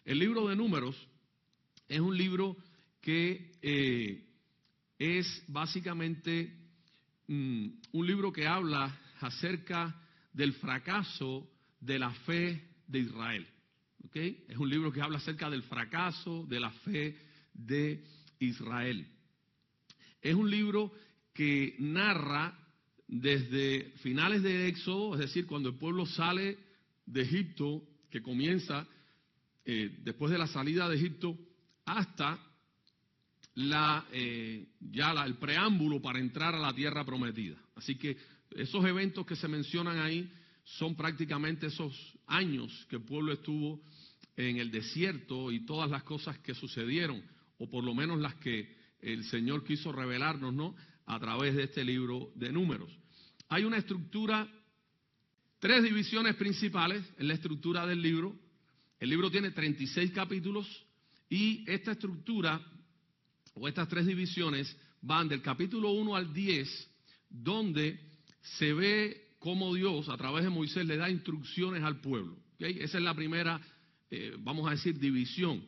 El libro de Números es un libro que es básicamente un libro que habla acerca del fracaso de la fe de Israel. ¿Okay? Es un libro que habla acerca del fracaso de la fe de Israel. Es un libro que narra desde finales de Éxodo, es decir, cuando el pueblo sale de Egipto, que comienza después de la salida de Egipto, hasta el preámbulo para entrar a la tierra prometida. Así que esos eventos que se mencionan ahí son prácticamente esos años que el pueblo estuvo en el desierto y todas las cosas que sucedieron, o por lo menos las que el Señor quiso revelarnos, ¿no?, a través de este libro de Números. Hay una estructura, 3 divisiones principales en la estructura del libro. El libro tiene 36 capítulos y esta estructura, o estas 3 divisiones, van del capítulo 1 al 10, donde se ve cómo Dios, a través de Moisés, le da instrucciones al pueblo. ¿Okay? Esa es la primera, vamos a decir, división.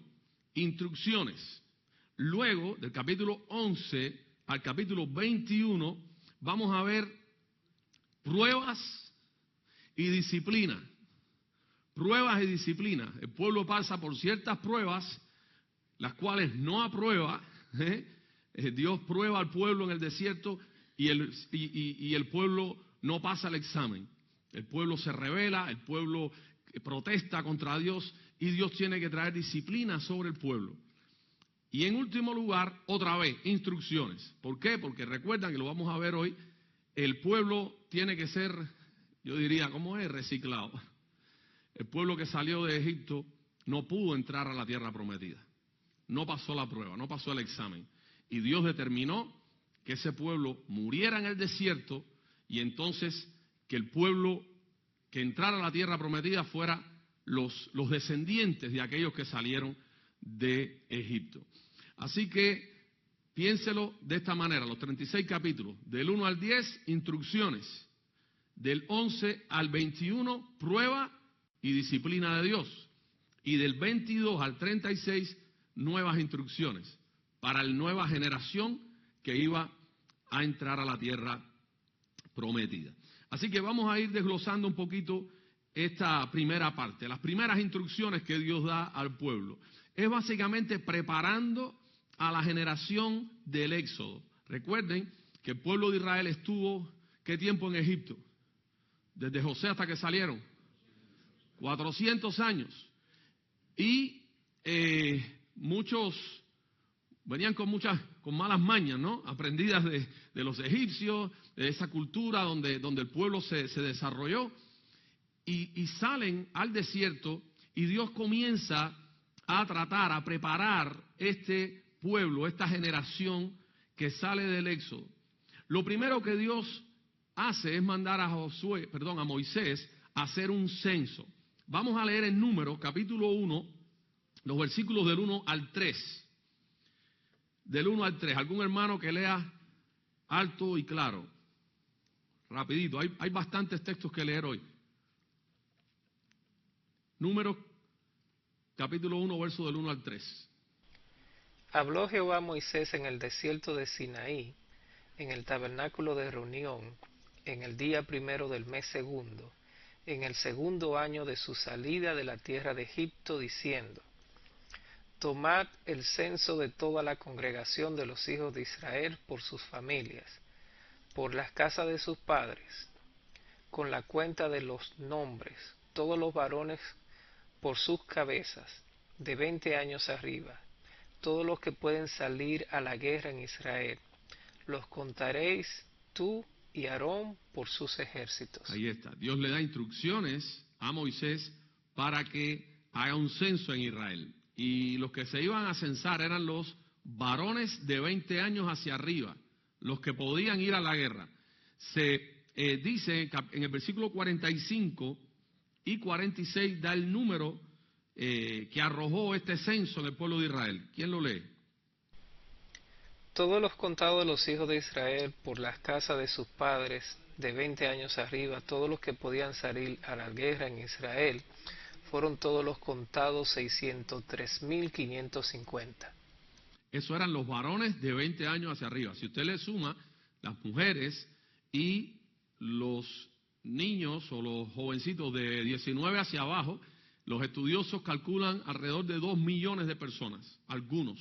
Instrucciones. Luego, del capítulo 11 al capítulo 21, vamos a ver pruebas y disciplina. Pruebas y disciplina. El pueblo pasa por ciertas pruebas, las cuales no aprueba. Dios prueba al pueblo en el desierto y el pueblo no pasa el examen. El pueblo se rebela, el pueblo protesta contra Dios y Dios tiene que traer disciplina sobre el pueblo. Y en último lugar, otra vez, instrucciones. ¿Por qué? Porque recuerdan que lo vamos a ver hoy, el pueblo tiene que ser, yo diría, ¿cómo es? Reciclado. El pueblo que salió de Egipto no pudo entrar a la tierra prometida. No pasó la prueba, no pasó el examen. Y Dios determinó que ese pueblo muriera en el desierto y entonces que el pueblo que entrara a la tierra prometida fuera los descendientes de aquellos que salieron de Egipto. Así que piénselo de esta manera, los 36 capítulos, del 1 al 10, instrucciones, del 11 al 21, prueba y disciplina de Dios, y del 22 al 36, nuevas instrucciones para la nueva generación que iba a entrar a la tierra prometida. Así que vamos a ir desglosando un poquito esta primera parte, las primeras instrucciones que Dios da al pueblo. Es básicamente preparando a la generación del Éxodo. Recuerden que el pueblo de Israel estuvo, ¿qué tiempo en Egipto? Desde José hasta que salieron. 400 años. Y muchos venían con malas mañas, ¿no? Aprendidas de los egipcios, de esa cultura donde el pueblo se desarrolló. Y salen al desierto y Dios comienza a tratar, a preparar este pueblo, esta generación que sale del Éxodo. Lo primero que Dios hace es mandar a Moisés a hacer un censo. Vamos a leer en Números, capítulo 1, los versículos del 1 al 3. Del 1 al 3. ¿Algún hermano que lea alto y claro? Rapidito, hay bastantes textos que leer hoy. Números, capítulo 1, verso del 1 al 3. Habló Jehová a Moisés en el desierto de Sinaí, en el tabernáculo de reunión, en el día primero del mes segundo, en el segundo año de su salida de la tierra de Egipto, diciendo: Tomad el censo de toda la congregación de los hijos de Israel por sus familias, por las casas de sus padres, con la cuenta de los nombres, todos los varones por sus cabezas, de 20 años arriba, todos los que pueden salir a la guerra en Israel. Los contaréis tú y Aarón por sus ejércitos. Ahí está. Dios le da instrucciones a Moisés para que haga un censo en Israel. Y los que se iban a censar eran los varones de 20 años hacia arriba, los que podían ir a la guerra. Se dice en el versículo 45 y 46 da el número que arrojó este censo en el pueblo de Israel. ¿Quién lo lee? Todos los contados de los hijos de Israel por las casas de sus padres, de 20 años arriba, todos los que podían salir a la guerra en Israel, fueron todos los contados 603.550. Eso eran los varones de 20 años hacia arriba. Si usted le suma las mujeres y los niños o los jovencitos de 19 hacia abajo, los estudiosos calculan alrededor de 2 millones de personas. Algunos,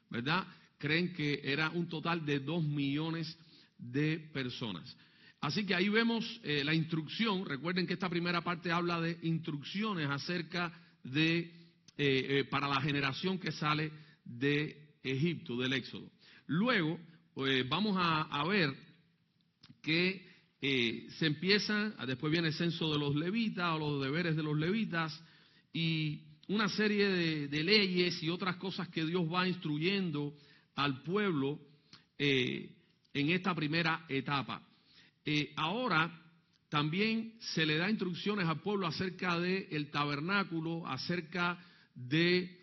¿verdad?, creen que era un total de 2 millones de personas. Así que ahí vemos la instrucción. Recuerden que esta primera parte habla de instrucciones acerca de, para la generación que sale de Egipto, del Éxodo. Luego, vamos a ver que se empieza, después viene el censo de los levitas o los deberes de los levitas y una serie de leyes y otras cosas que Dios va instruyendo al pueblo en esta primera etapa. Ahora también se le da instrucciones al pueblo acerca del tabernáculo, acerca de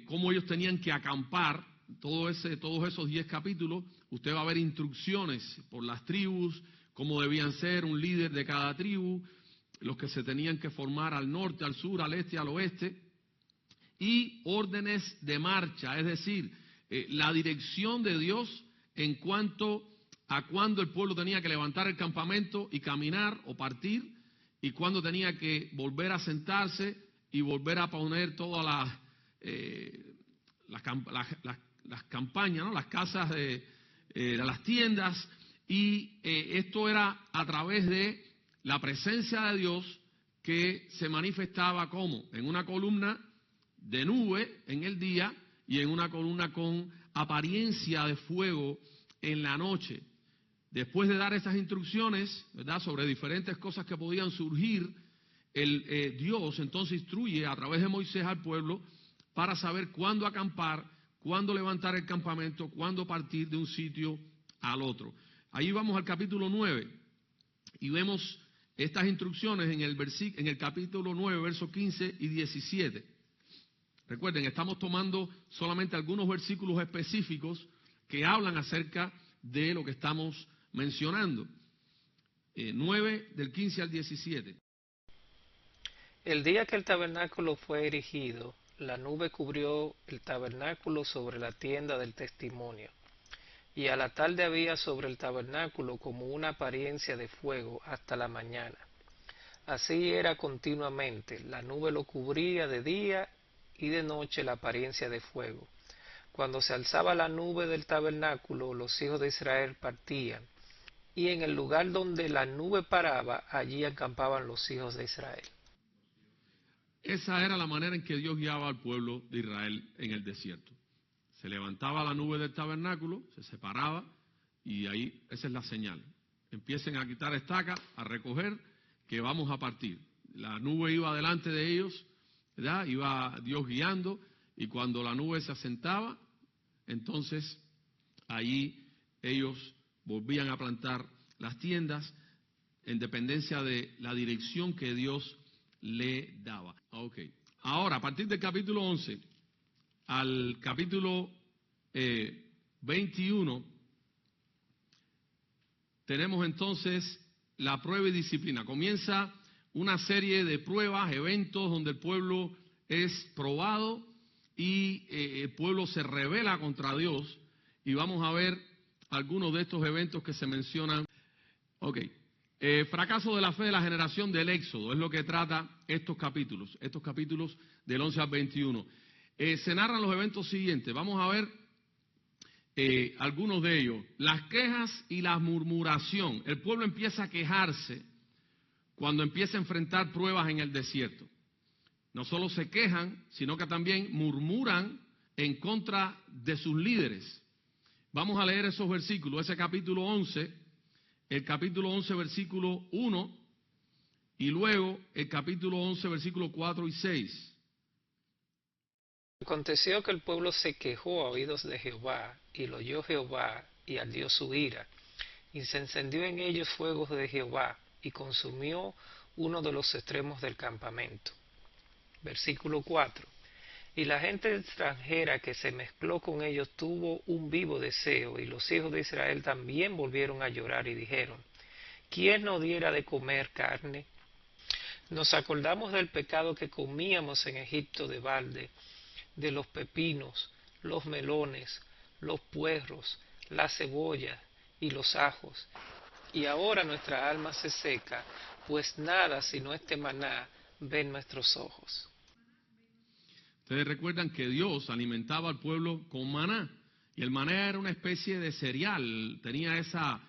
cómo ellos tenían que acampar. Todos esos 10 capítulos, usted va a ver instrucciones por las tribus, cómo debían ser un líder de cada tribu, los que se tenían que formar al norte, al sur, al este, al oeste, y órdenes de marcha, es decir, la dirección de Dios en cuanto a cuándo el pueblo tenía que levantar el campamento y caminar o partir, y cuándo tenía que volver a sentarse y volver a poner todas las campañas, ¿no?, las casas de las tiendas, y esto era a través de la presencia de Dios que se manifestaba como en una columna de nube en el día y en una columna con apariencia de fuego en la noche. Después de dar esas instrucciones, ¿verdad?, sobre diferentes cosas que podían surgir, Dios entonces instruye a través de Moisés al pueblo para saber cuándo acampar, cuándo levantar el campamento, cuándo partir de un sitio al otro. Ahí vamos al capítulo 9 y vemos estas instrucciones en el capítulo 9, versos 15 y 17. Recuerden, estamos tomando solamente algunos versículos específicos que hablan acerca de lo que estamos mencionando. 9 del 15 al 17. El día que el tabernáculo fue erigido, la nube cubrió el tabernáculo sobre la tienda del testimonio, y a la tarde había sobre el tabernáculo como una apariencia de fuego hasta la mañana. Así era continuamente, la nube lo cubría de día y de noche la apariencia de fuego. Cuando se alzaba la nube del tabernáculo, los hijos de Israel partían, y en el lugar donde la nube paraba, allí acampaban los hijos de Israel. Esa era la manera en que Dios guiaba al pueblo de Israel en el desierto. Se levantaba la nube del tabernáculo, se separaba, y ahí esa es la señal. Empiecen a quitar estacas, a recoger, que vamos a partir. La nube iba delante de ellos, ¿verdad?, iba Dios guiando, y cuando la nube se asentaba, entonces allí ellos volvían a plantar las tiendas en dependencia de la dirección que Dios le daba. Okay. Ahora, a partir del capítulo 11 al capítulo 21, tenemos entonces la prueba y disciplina. Comienza una serie de pruebas, eventos donde el pueblo es probado y el pueblo se rebela contra Dios, y vamos a ver algunos de estos eventos que se mencionan. Fracaso de la fe de la generación del Éxodo es lo que trata estos capítulos del 11 al 21. Se narran los eventos siguientes. Vamos a ver algunos de ellos. Las quejas y la murmuración. El pueblo empieza a quejarse cuando empieza a enfrentar pruebas en el desierto. No solo se quejan, sino que también murmuran en contra de sus líderes. Vamos a leer esos versículos, ese capítulo 11, el capítulo 11, versículo 1, y luego el capítulo 11, versículos 4 y 6. Aconteció que el pueblo se quejó a oídos de Jehová, y lo oyó Jehová, y ardió su ira, y se encendió en ellos fuego de Jehová, y consumió uno de los extremos del campamento. Versículo 4. Y la gente extranjera que se mezcló con ellos tuvo un vivo deseo, y los hijos de Israel también volvieron a llorar y dijeron: ¿quién nos diera de comer carne? Nos acordamos del pecado que comíamos en Egipto de balde, de los pepinos, los melones, los puerros, la cebolla y los ajos. Y ahora nuestra alma se seca, pues nada sino este maná ven nuestros ojos. Ustedes recuerdan que Dios alimentaba al pueblo con maná, y el maná era una especie de cereal, tenía esa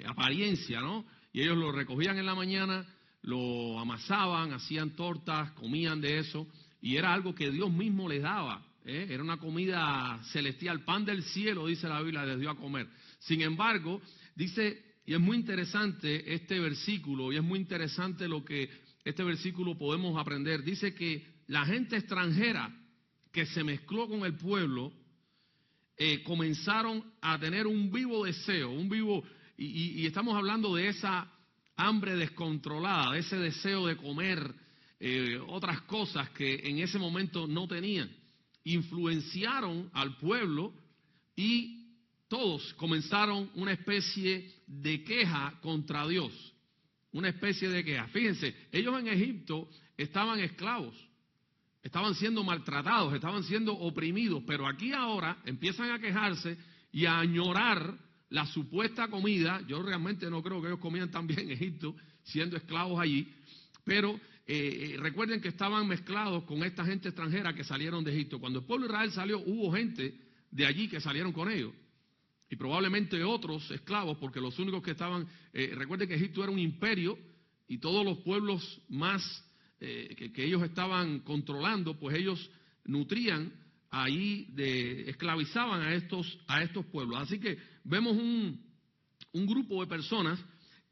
apariencia, ¿no? Y ellos lo recogían en la mañana, lo amasaban, hacían tortas, comían de eso, y era algo que Dios mismo les daba, ¿eh? Era una comida celestial, pan del cielo, dice la Biblia, les dio a comer. Sin embargo, dice, y es muy interesante este versículo, y es muy interesante lo que este versículo podemos aprender. Dice que la gente extranjera que se mezcló con el pueblo, comenzaron a tener un vivo deseo, y estamos hablando de esa hambre descontrolada, de ese deseo de comer otras cosas que en ese momento no tenían. Influenciaron al pueblo y todos comenzaron una especie de queja contra Dios, una especie de queja. Fíjense, ellos en Egipto estaban esclavos, estaban siendo maltratados, estaban siendo oprimidos, pero aquí ahora empiezan a quejarse y a añorar la supuesta comida. Yo realmente no creo que ellos comían tan bien en Egipto, siendo esclavos allí, pero recuerden que estaban mezclados con esta gente extranjera que salieron de Egipto. Cuando el pueblo de Israel salió, hubo gente de allí que salieron con ellos, y probablemente otros esclavos, porque los únicos que estaban, recuerden que Egipto era un imperio, y todos los pueblos más que ellos estaban controlando, pues ellos nutrían ahí, esclavizaban a estos pueblos. Así que vemos un grupo de personas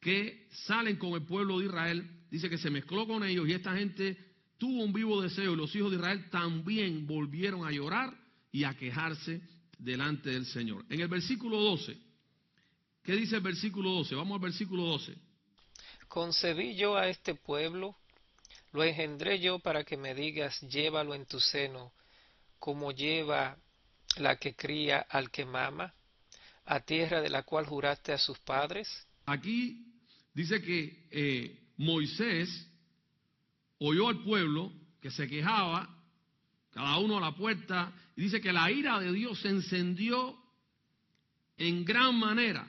que salen con el pueblo de Israel, dice que se mezcló con ellos, y esta gente tuvo un vivo deseo, y los hijos de Israel también volvieron a llorar y a quejarse delante del Señor. En el versículo 12, ¿qué dice el versículo 12? Vamos al versículo 12. Concebí yo a este pueblo, lo engendré yo para que me digas, llévalo en tu seno, como lleva la que cría al que mama, a tierra de la cual juraste a sus padres. Aquí dice que Moisés oyó al pueblo que se quejaba, cada uno a la puerta, y dice que la ira de Dios se encendió en gran manera.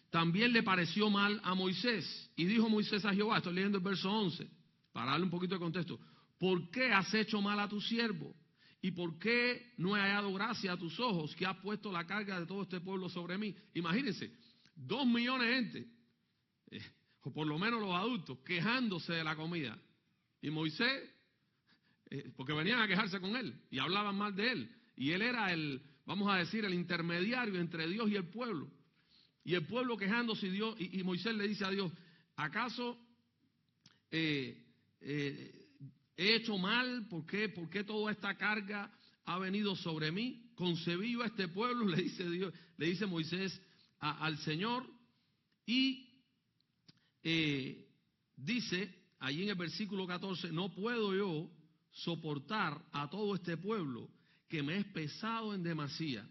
También le pareció mal a Moisés, y dijo Moisés a Jehová, estoy leyendo el verso 11, para darle un poquito de contexto: ¿por qué has hecho mal a tu siervo? ¿Y por qué no he hallado gracia a tus ojos, que has puesto la carga de todo este pueblo sobre mí? Imagínense, 2 millones de gente, o por lo menos los adultos, quejándose de la comida. Y Moisés, porque venían a quejarse con él y hablaban mal de él. Y él era vamos a decir, el intermediario entre Dios y el pueblo. Y el pueblo quejándose, y Moisés le dice a Dios, ¿acaso he hecho mal? ¿Por qué toda esta carga ha venido sobre mí? Concebí yo a este pueblo, le dice Moisés al Señor, y dice allí en el versículo 14, no puedo yo soportar a todo este pueblo, que me es pesado en demasía.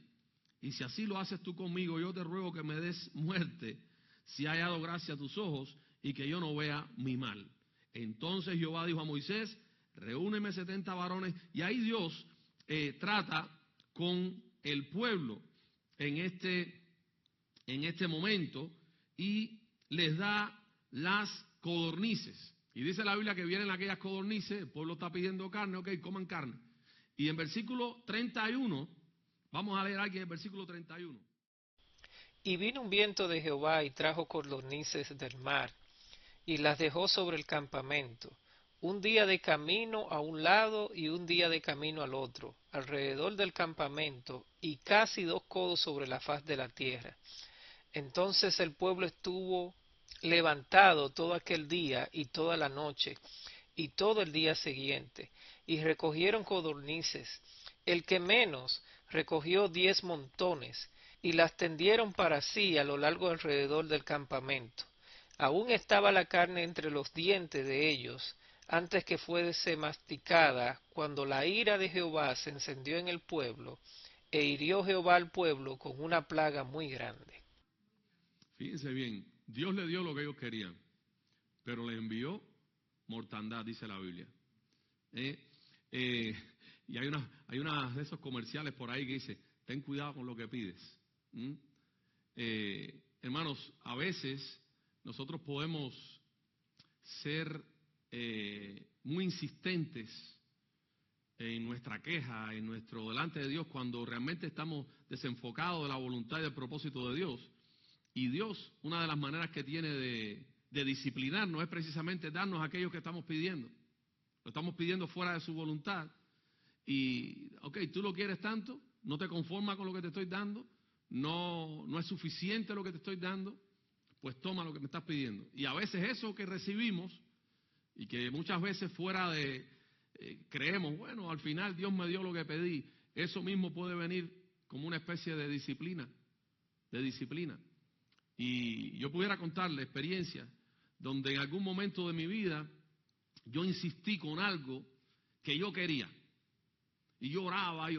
Y si así lo haces tú conmigo, yo te ruego que me des muerte, si ha hallado gracia a tus ojos, y que yo no vea mi mal. Entonces Jehová dijo a Moisés, reúneme 70 varones, y ahí Dios trata con el pueblo en este momento, y les da las codornices. Y dice la Biblia que vienen aquellas codornices, el pueblo está pidiendo carne, ok, coman carne. Y en versículo 31, vamos a leer aquí en el versículo 31. Y vino un viento de Jehová y trajo codornices del mar, y las dejó sobre el campamento, un día de camino a un lado y un día de camino al otro, alrededor del campamento, y casi 2 codos sobre la faz de la tierra. Entonces el pueblo estuvo levantado todo aquel día y toda la noche, y todo el día siguiente, y recogieron codornices. El que menos recogió 10 montones, y las tendieron para sí a lo largo alrededor del campamento. Aún estaba la carne entre los dientes de ellos, antes que fuese masticada, cuando la ira de Jehová se encendió en el pueblo, e hirió Jehová al pueblo con una plaga muy grande. Fíjense bien, Dios le dio lo que ellos querían, pero le envió mortandad, dice la Biblia. Y hay una de esos comerciales por ahí que dice, ten cuidado con lo que pides. Hermanos, a veces nosotros podemos ser muy insistentes en nuestra queja, en nuestro delante de Dios, cuando realmente estamos desenfocados de la voluntad y del propósito de Dios. Y Dios, una de las maneras que tiene de disciplinarnos es precisamente darnos aquello que estamos pidiendo. Lo estamos pidiendo fuera de su voluntad. Y, ok, tú lo quieres tanto, no te conformas con lo que te estoy dando, no es suficiente lo que te estoy dando, pues toma lo que me estás pidiendo. Y a veces eso que recibimos, y que muchas veces fuera de... creemos, bueno, al final Dios me dio lo que pedí, eso mismo puede venir como una especie de disciplina, Y yo pudiera contarle experiencias donde en algún momento de mi vida yo insistí con algo que yo quería. Y yo oraba, y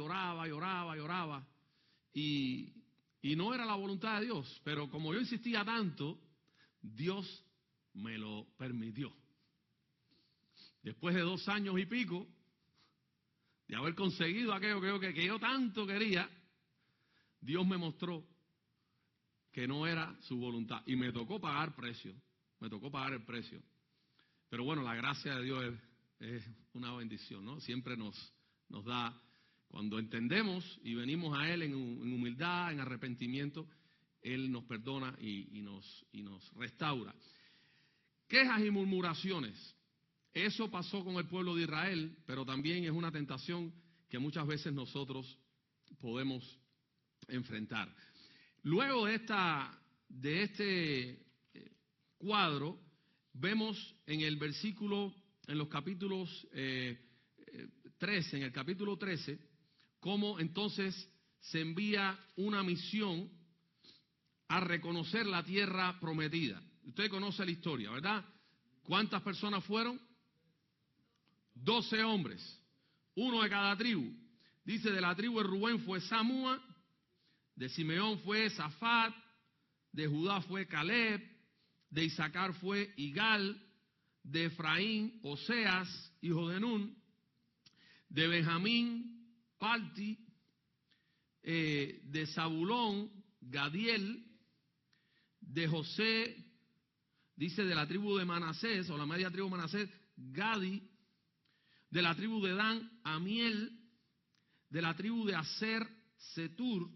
no era la voluntad de Dios, pero como yo insistía tanto, Dios me lo permitió. Después de 2 años y pico de haber conseguido aquello que yo tanto quería, Dios me mostró que no era su voluntad. Y me tocó pagar el precio. Pero bueno, la gracia de Dios es una bendición, ¿no? Siempre nos da, cuando entendemos y venimos a Él en humildad, en arrepentimiento, Él nos perdona y nos restaura. Quejas y murmuraciones. Eso pasó con el pueblo de Israel, pero también es una tentación que muchas veces nosotros podemos enfrentar. Luego de este cuadro, vemos en los capítulos 13, en el capítulo 13, cómo entonces se envía una misión a reconocer la tierra prometida. Usted conoce la historia, ¿verdad? ¿Cuántas personas fueron? 12 hombres, uno de cada tribu. Dice, de la tribu de Rubén fue Samúa, de Simeón fue Zafat, de Judá fue Caleb, de Isaacar fue Igal, de Efraín, Oseas, hijo de Nun, de Benjamín, Palti, de Zabulón, Gadiel, de José, dice de la tribu de Manasés, o la media tribu de Manasés, Gadi, de la tribu de Dan, Amiel, de la tribu de Aser, Setur,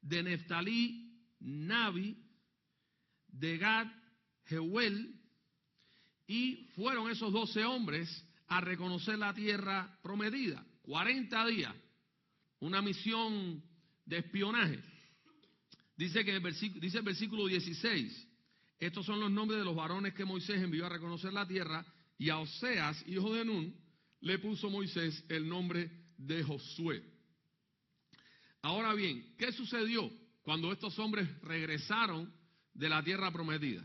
de Neftalí, Nabi, de Gad, Jeuel, y fueron esos 12 hombres a reconocer la tierra prometida. 40 días, una misión de espionaje. Dice el versículo 16, estos son los nombres de los varones que Moisés envió a reconocer la tierra, y a Oseas, hijo de Nun, le puso Moisés el nombre de Josué. Ahora bien, ¿qué sucedió cuando estos hombres regresaron de la tierra prometida?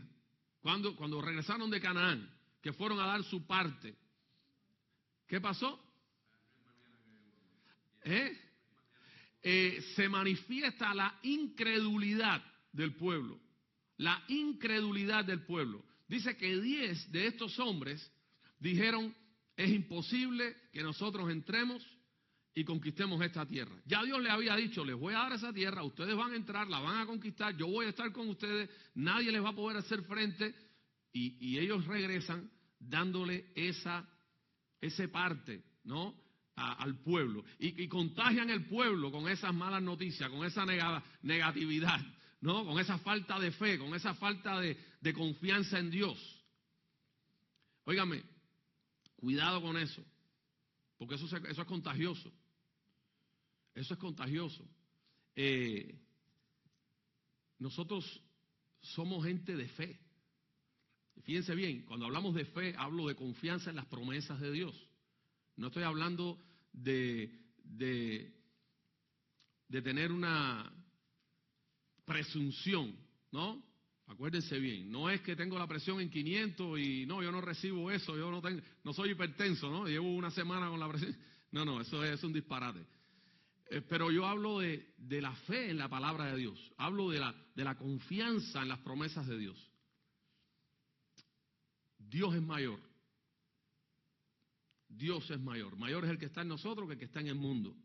Cuando regresaron de Canaán, que fueron a dar su parte, ¿qué pasó? Se manifiesta la incredulidad del pueblo. La incredulidad del pueblo. Dice que 10 de estos hombres dijeron, es imposible que nosotros entremos y conquistemos esta tierra. Ya Dios les había dicho, les voy a dar esa tierra, ustedes van a entrar, la van a conquistar, yo voy a estar con ustedes, nadie les va a poder hacer frente, y ellos regresan dándole ese parte, ¿no? Al pueblo, y contagian el pueblo con esas malas noticias, con esa negatividad, ¿no? Con esa falta de fe, con esa falta de confianza en Dios. Óigame, cuidado con eso, porque eso es contagioso. Eso es contagioso. Nosotros somos gente de fe. Fíjense bien, cuando hablamos de fe, hablo de confianza en las promesas de Dios. No estoy hablando de tener una presunción, ¿no? Acuérdense bien, no es que tengo la presión en 500 y no, yo no recibo eso, yo no soy hipertenso, ¿no? Llevo una semana con la presión. No, eso es un disparate. Pero yo hablo de la fe en la palabra de Dios, hablo de la confianza en las promesas de Dios. Dios es mayor. Dios es mayor. Mayor es el que está en nosotros que el que está en el mundo.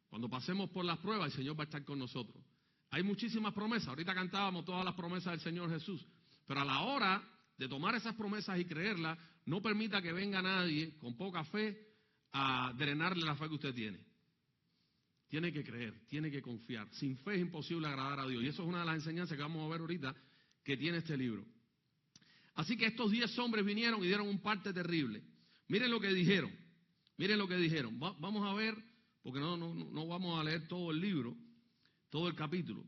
Cuando pasemos por las pruebas, el Señor va a estar con nosotros. Hay muchísimas promesas. Ahorita cantábamos todas las promesas del Señor Jesús. Pero a la hora de tomar esas promesas y creerlas, no permita que venga nadie con poca fe a drenarle la fe que usted tiene. Tiene que creer, tiene que confiar. Sin fe es imposible agradar a Dios. Y eso es una de las enseñanzas que vamos a ver ahorita que tiene este libro. Así que estos 10 hombres vinieron y dieron un parte terrible. Miren lo que dijeron. Miren lo que dijeron. Vamos a ver, porque no vamos a leer todo el libro, todo el capítulo.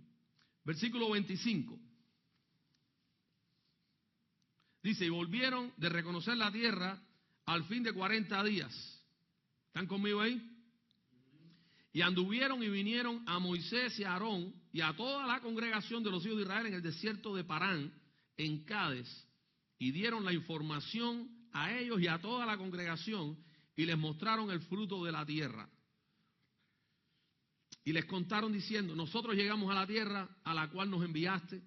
Versículo 25. Dice, y volvieron de reconocer la tierra al fin de 40 días. ¿Están conmigo ahí? Y anduvieron y vinieron a Moisés y a Aarón y a toda la congregación de los hijos de Israel en el desierto de Parán, en Cádiz, y dieron la información a ellos y a toda la congregación y les mostraron el fruto de la tierra. Y les contaron diciendo, nosotros llegamos a la tierra a la cual nos enviaste,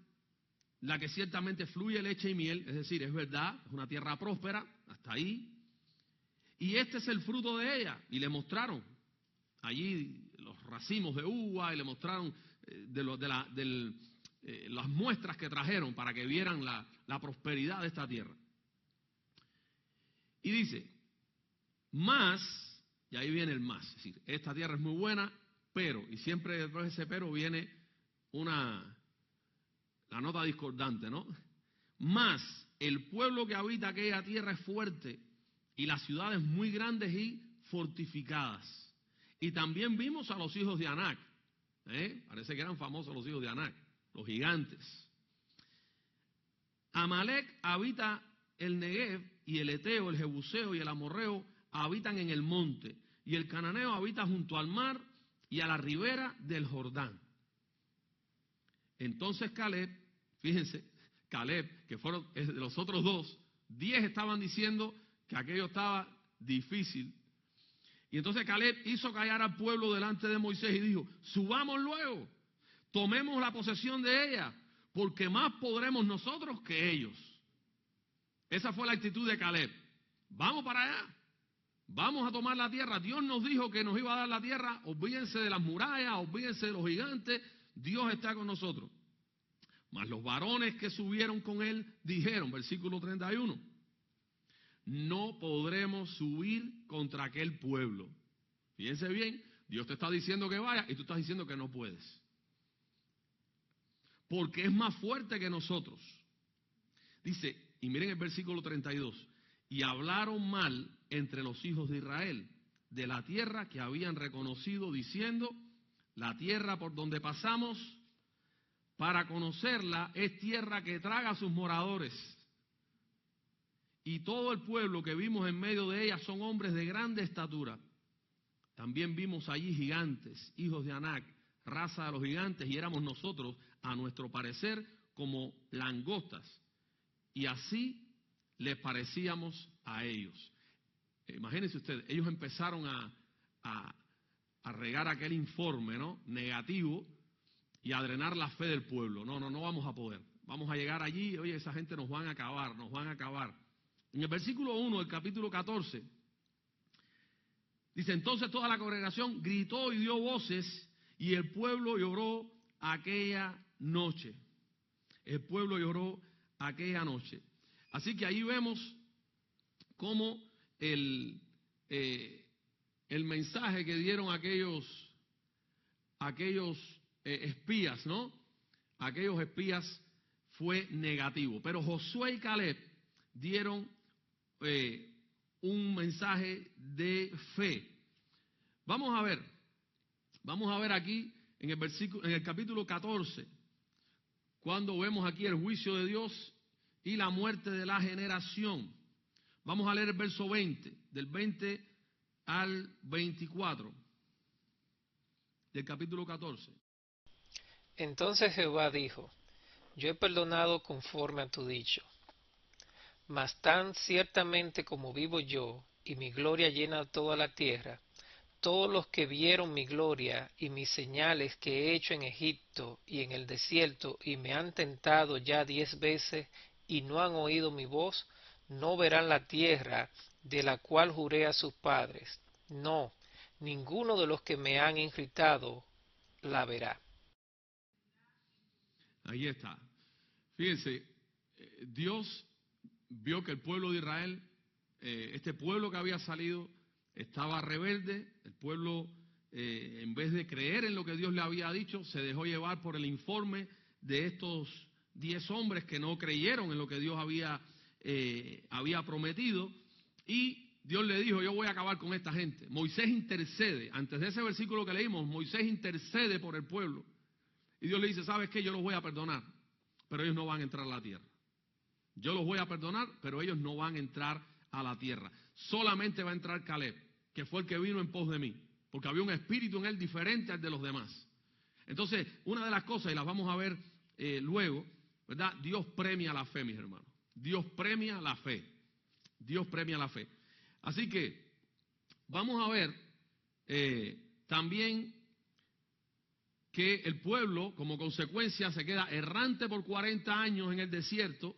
la que ciertamente fluye leche y miel, es decir, es verdad, es una tierra próspera, hasta ahí. Y este es el fruto de ella. Y le mostraron allí los racimos de uva y le mostraron las muestras que trajeron para que vieran la prosperidad de esta tierra. Y dice, más, y ahí viene el más, es decir, esta tierra es muy buena, pero, y siempre después de ese pero viene la nota discordante, ¿no? Más, el pueblo que habita aquella tierra es fuerte y las ciudades muy grandes y fortificadas. Y también vimos a los hijos de Anac, parece que eran famosos los hijos de Anac, los gigantes. Amalek habita el Negev y el Eteo, el Jebuseo y el Amorreo habitan en el monte. Y el Cananeo habita junto al mar y a la ribera del Jordán. Entonces Caleb, fíjense, Caleb, que fueron de los otros dos, 10 estaban diciendo que aquello estaba difícil. Y entonces Caleb hizo callar al pueblo delante de Moisés y dijo, subamos luego, tomemos la posesión de ella, porque más podremos nosotros que ellos. Esa fue la actitud de Caleb. Vamos para allá, vamos a tomar la tierra. Dios nos dijo que nos iba a dar la tierra, olvídense de las murallas, olvídense de los gigantes, Dios está con nosotros. Mas los varones que subieron con él dijeron, versículo 31, no podremos subir contra aquel pueblo. Fíjense bien, Dios te está diciendo que vaya y tú estás diciendo que no puedes. Porque es más fuerte que nosotros. Dice, y miren el versículo 32, y hablaron mal entre los hijos de Israel de la tierra que habían reconocido, diciendo, la tierra por donde pasamos para conocerla es tierra que traga a sus moradores. Y todo el pueblo que vimos en medio de ella son hombres de grande estatura. También vimos allí gigantes, hijos de Anac, raza de los gigantes, y éramos nosotros, a nuestro parecer, como langostas. Y así les parecíamos a ellos. Imagínense ustedes, ellos empezaron a regar aquel informe, ¿no?, negativo, y a drenar la fe del pueblo. No vamos a poder. Vamos a llegar allí, oye, esa gente nos van a acabar. En el versículo 1 del capítulo 14, dice, entonces toda la congregación gritó y dio voces, y el pueblo lloró aquella noche. El pueblo lloró aquella noche. Así que ahí vemos cómo el mensaje que dieron aquellos espías, ¿no? Aquellos espías fue negativo. Pero Josué y Caleb dieron un mensaje de fe. Vamos a ver aquí en el capítulo 14, cuando vemos aquí el juicio de Dios y la muerte de la generación. Vamos a leer el verso 20, del 20 al 24 del capítulo 14. Entonces Jehová dijo, yo he perdonado conforme a tu dicho. Mas tan ciertamente como vivo yo, y mi gloria llena toda la tierra, todos los que vieron mi gloria y mis señales que he hecho en Egipto y en el desierto, y me han tentado ya 10 veces, y no han oído mi voz, no verán la tierra de la cual juré a sus padres. No, ninguno de los que me han irritado la verá. Ahí está. Fíjense, Dios vio que el pueblo de Israel, este pueblo que había salido, estaba rebelde. El pueblo, en vez de creer en lo que Dios le había dicho, se dejó llevar por el informe de estos 10 hombres que no creyeron en lo que Dios había prometido. Y Dios le dijo, yo voy a acabar con esta gente. Moisés intercede. Antes de ese versículo que leímos, Moisés intercede por el pueblo. Y Dios le dice, ¿sabes qué? Yo los voy a perdonar, pero ellos no van a entrar a la tierra. Yo los voy a perdonar, pero ellos no van a entrar a la tierra. Solamente va a entrar Caleb, que fue el que vino en pos de mí, porque había un espíritu en él diferente al de los demás. Entonces, una de las cosas, y las vamos a ver luego, ¿verdad? Dios premia la fe, mis hermanos. Dios premia la fe. Dios premia la fe. Así que, vamos a ver también que el pueblo, como consecuencia, se queda errante por 40 años en el desierto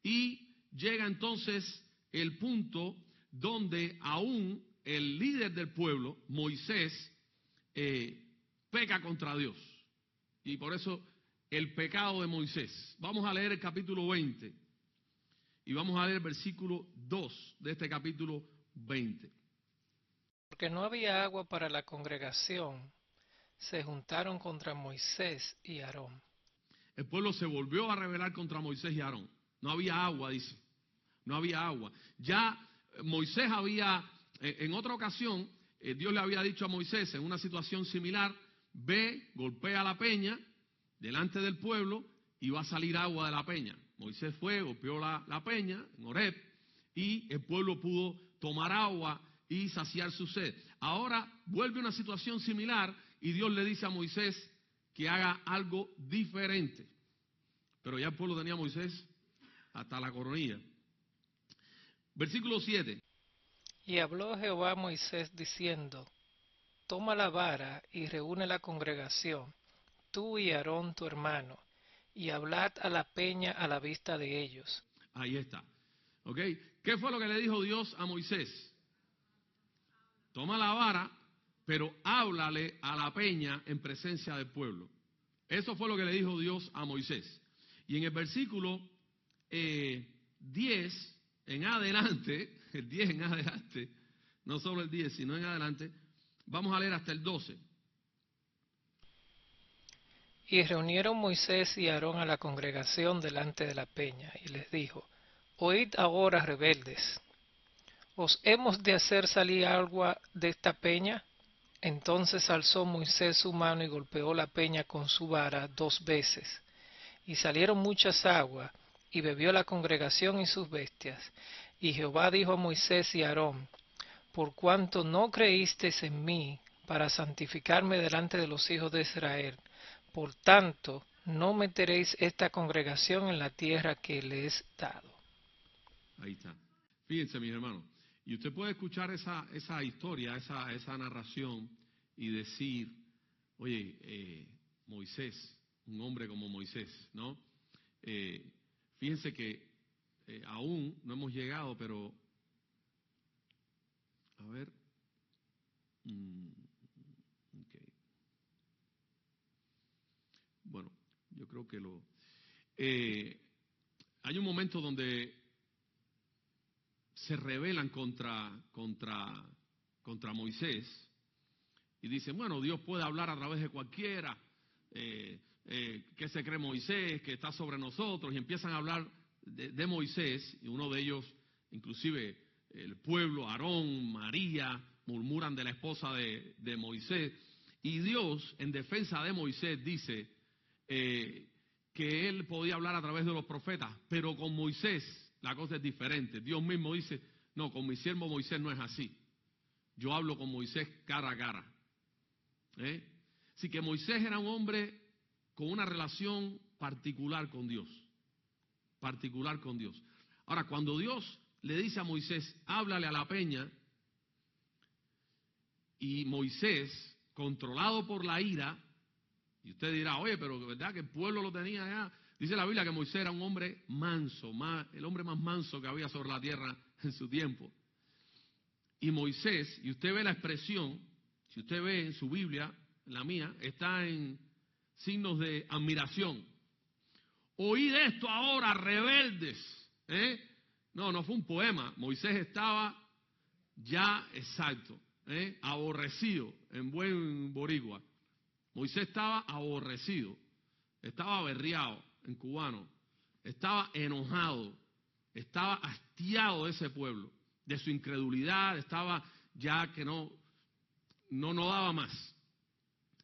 y llega entonces el punto donde aún el líder del pueblo, Moisés, peca contra Dios. Y por eso el pecado de Moisés. Vamos a leer el capítulo 20 y vamos a leer el versículo 2 de este capítulo 20. Porque no había agua para la congregación, se juntaron contra Moisés y Aarón. El pueblo se volvió a rebelar contra Moisés y Aarón. No había agua, dice. No había agua. Ya Moisés había, en otra ocasión, Dios le había dicho a Moisés en una situación similar, ve, golpea la peña delante del pueblo y va a salir agua de la peña. Moisés fue, golpeó la peña en Horeb y el pueblo pudo tomar agua y saciar su sed. Ahora vuelve una situación similar y Dios le dice a Moisés que haga algo diferente. Pero ya el pueblo tenía a Moisés hasta la coronilla. Versículo 7. Y habló Jehová a Moisés diciendo, toma la vara y reúne la congregación, tú y Aarón tu hermano, y hablad a la peña a la vista de ellos. Ahí está. ¿Ok? ¿Qué fue lo que le dijo Dios a Moisés? Toma la vara, pero háblale a la peña en presencia del pueblo. Eso fue lo que le dijo Dios a Moisés. Y en el versículo 10 en adelante, el 10 en adelante, no solo el 10, sino en adelante, vamos a leer hasta el 12. Y reunieron Moisés y Aarón a la congregación delante de la peña, y les dijo, oíd ahora, rebeldes, ¿os hemos de hacer salir agua de esta peña? Entonces alzó Moisés su mano y golpeó la peña con su vara 2 veces, y salieron muchas aguas, y bebió la congregación y sus bestias. Y Jehová dijo a Moisés y a Aarón, por cuanto no creísteis en mí, para santificarme delante de los hijos de Israel, por tanto, no meteréis esta congregación en la tierra que les he dado. Ahí está. Fíjense, mis hermanos. Y usted puede escuchar esa historia, esa narración y decir, oye, Moisés, un hombre como Moisés, ¿no? Fíjense que aún no hemos llegado, pero, a ver, okay. Bueno, yo creo que hay un momento donde se rebelan contra Moisés y dicen, bueno, Dios puede hablar a través de cualquiera, ¿qué se cree Moisés, que está sobre nosotros? Y empiezan a hablar de Moisés, y uno de ellos, inclusive el pueblo, Aarón, María, murmuran de la esposa de Moisés, y Dios, en defensa de Moisés, dice que él podía hablar a través de los profetas, pero con Moisés la cosa es diferente. Dios mismo dice, no, con mi siervo Moisés no es así. Yo hablo con Moisés cara a cara. Así que Moisés era un hombre con una relación particular con Dios. Particular con Dios. Ahora, cuando Dios le dice a Moisés, háblale a la peña, y Moisés, controlado por la ira, y usted dirá, oye, pero ¿verdad que el pueblo lo tenía allá? Dice la Biblia que Moisés era un hombre manso, el hombre más manso que había sobre la tierra en su tiempo. Y Moisés, y usted ve la expresión, si usted ve en su Biblia, en la mía, está en signos de admiración. Oíd esto ahora, rebeldes. No fue un poema. Moisés estaba ya exacto, aborrecido, en buen boricua. Moisés estaba aborrecido, estaba berreado en cubano, estaba enojado, estaba hastiado de ese pueblo, de su incredulidad, estaba ya que no daba más.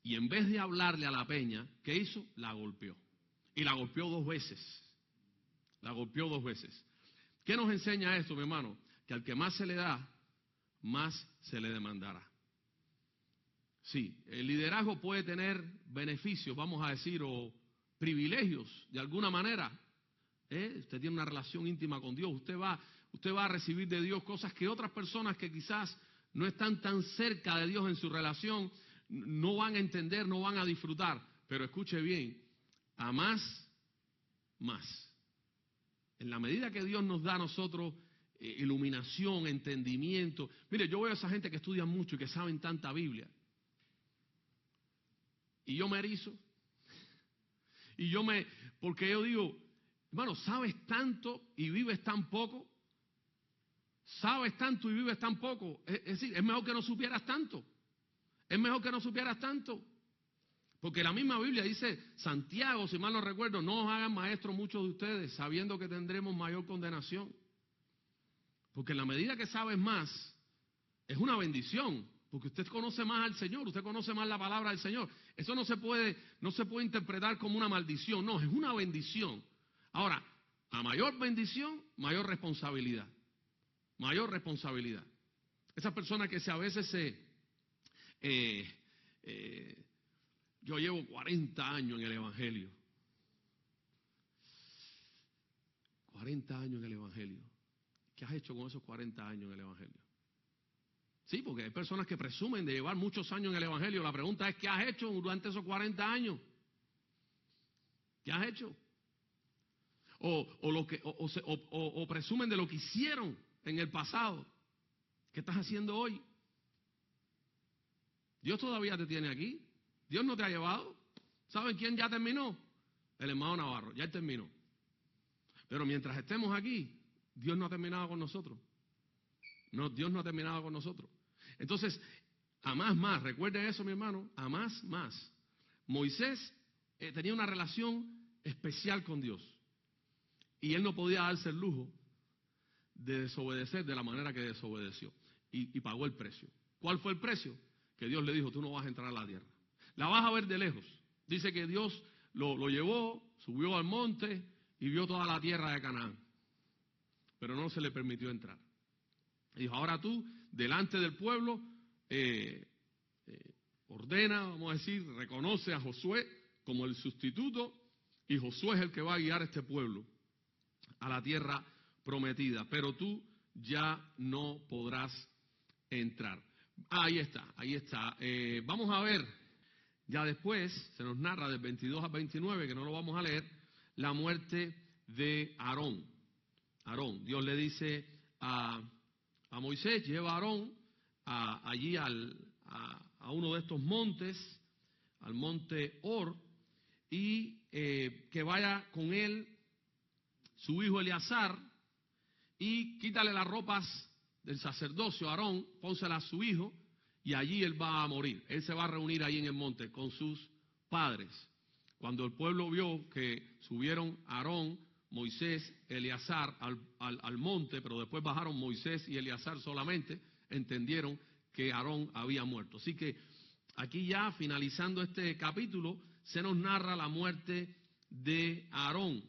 Y en vez de hablarle a la peña, ¿qué hizo? La golpeó. Y la golpeó 2 veces. La golpeó 2 veces. ¿Qué nos enseña esto, mi hermano? Que al que más se le da, más se le demandará. Sí, el liderazgo puede tener beneficios, vamos a decir, o privilegios, de alguna manera. Usted tiene una relación íntima con Dios, usted va a recibir de Dios cosas que otras personas que quizás no están tan cerca de Dios en su relación, no van a entender, no van a disfrutar. Pero escuche bien, a más. En la medida que Dios nos da a nosotros iluminación, entendimiento. Mire, yo veo a esa gente que estudia mucho y que saben tanta Biblia. Y yo me erizo. Porque yo digo, hermano, sabes tanto y vives tan poco. Sabes tanto y vives tan poco. Es decir, es mejor que no supieras tanto. Es mejor que no supieras tanto. Porque la misma Biblia dice, Santiago, si mal no recuerdo, no os hagan maestros muchos de ustedes, sabiendo que tendremos mayor condenación. Porque en la medida que sabes más, es una bendición. Porque usted conoce más al Señor, usted conoce más la palabra del Señor. Eso no se puede interpretar como una maldición, no, es una bendición. Ahora, a mayor bendición, mayor responsabilidad. Mayor responsabilidad. Esas personas que a veces yo llevo 40 años en el Evangelio. 40 años en el Evangelio. ¿Qué has hecho con esos 40 años en el Evangelio? Sí, porque hay personas que presumen de llevar muchos años en el Evangelio. La pregunta es, ¿qué has hecho durante esos 40 años? ¿Qué has hecho? O presumen de lo que hicieron en el pasado. ¿Qué estás haciendo hoy? Dios todavía te tiene aquí. Dios no te ha llevado. ¿Saben quién ya terminó? El hermano Navarro, ya terminó. Pero mientras estemos aquí, Dios no ha terminado con nosotros. No, Dios no ha terminado con nosotros. Entonces, a más, recuerden eso, mi hermano, a más. Moisés tenía una relación especial con Dios. Y él no podía darse el lujo de desobedecer de la manera que desobedeció. Y pagó el precio. ¿Cuál fue el precio? Que Dios le dijo, tú no vas a entrar a la tierra. La vas a ver de lejos. Dice que Dios lo llevó, subió al monte y vio toda la tierra de Canaán. Pero no se le permitió entrar. Y dijo, ahora tú, delante del pueblo, ordena, vamos a decir, reconoce a Josué como el sustituto, y Josué es el que va a guiar a este pueblo a la tierra prometida. Pero tú ya no podrás entrar. Ahí está. Vamos a ver, ya después, se nos narra del 22 al 29, que no lo vamos a leer, la muerte de Aarón. Dios le dice a Moisés, lleva a Aarón allí a uno de estos montes, al monte Hor, y que vaya con él su hijo Eleazar, y quítale las ropas del sacerdocio a Aarón, pónselas a su hijo, y allí él va a morir. Él se va a reunir ahí en el monte con sus padres. Cuando el pueblo vio que subieron Aarón, Moisés, Eleazar al monte, pero después bajaron Moisés y Eleazar solamente, entendieron que Aarón había muerto. Así que aquí ya finalizando este capítulo, se nos narra la muerte de Aarón.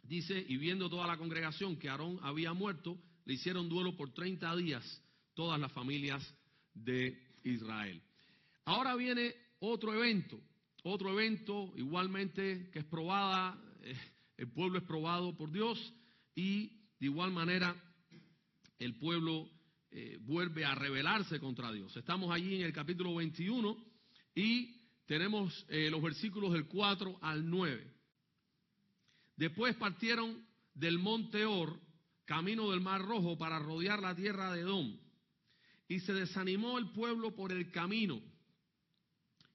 Dice, y viendo toda la congregación que Aarón había muerto, le hicieron duelo por 30 días todas las familias de Israel. Ahora viene otro evento igualmente que es probada, el pueblo es probado por Dios y de igual manera el pueblo vuelve a rebelarse contra Dios. Estamos allí en el capítulo 21 y tenemos los versículos del 4 al 9. Después partieron del monte Or, camino del Mar Rojo, para rodear la tierra de Edom. Y se desanimó el pueblo por el camino.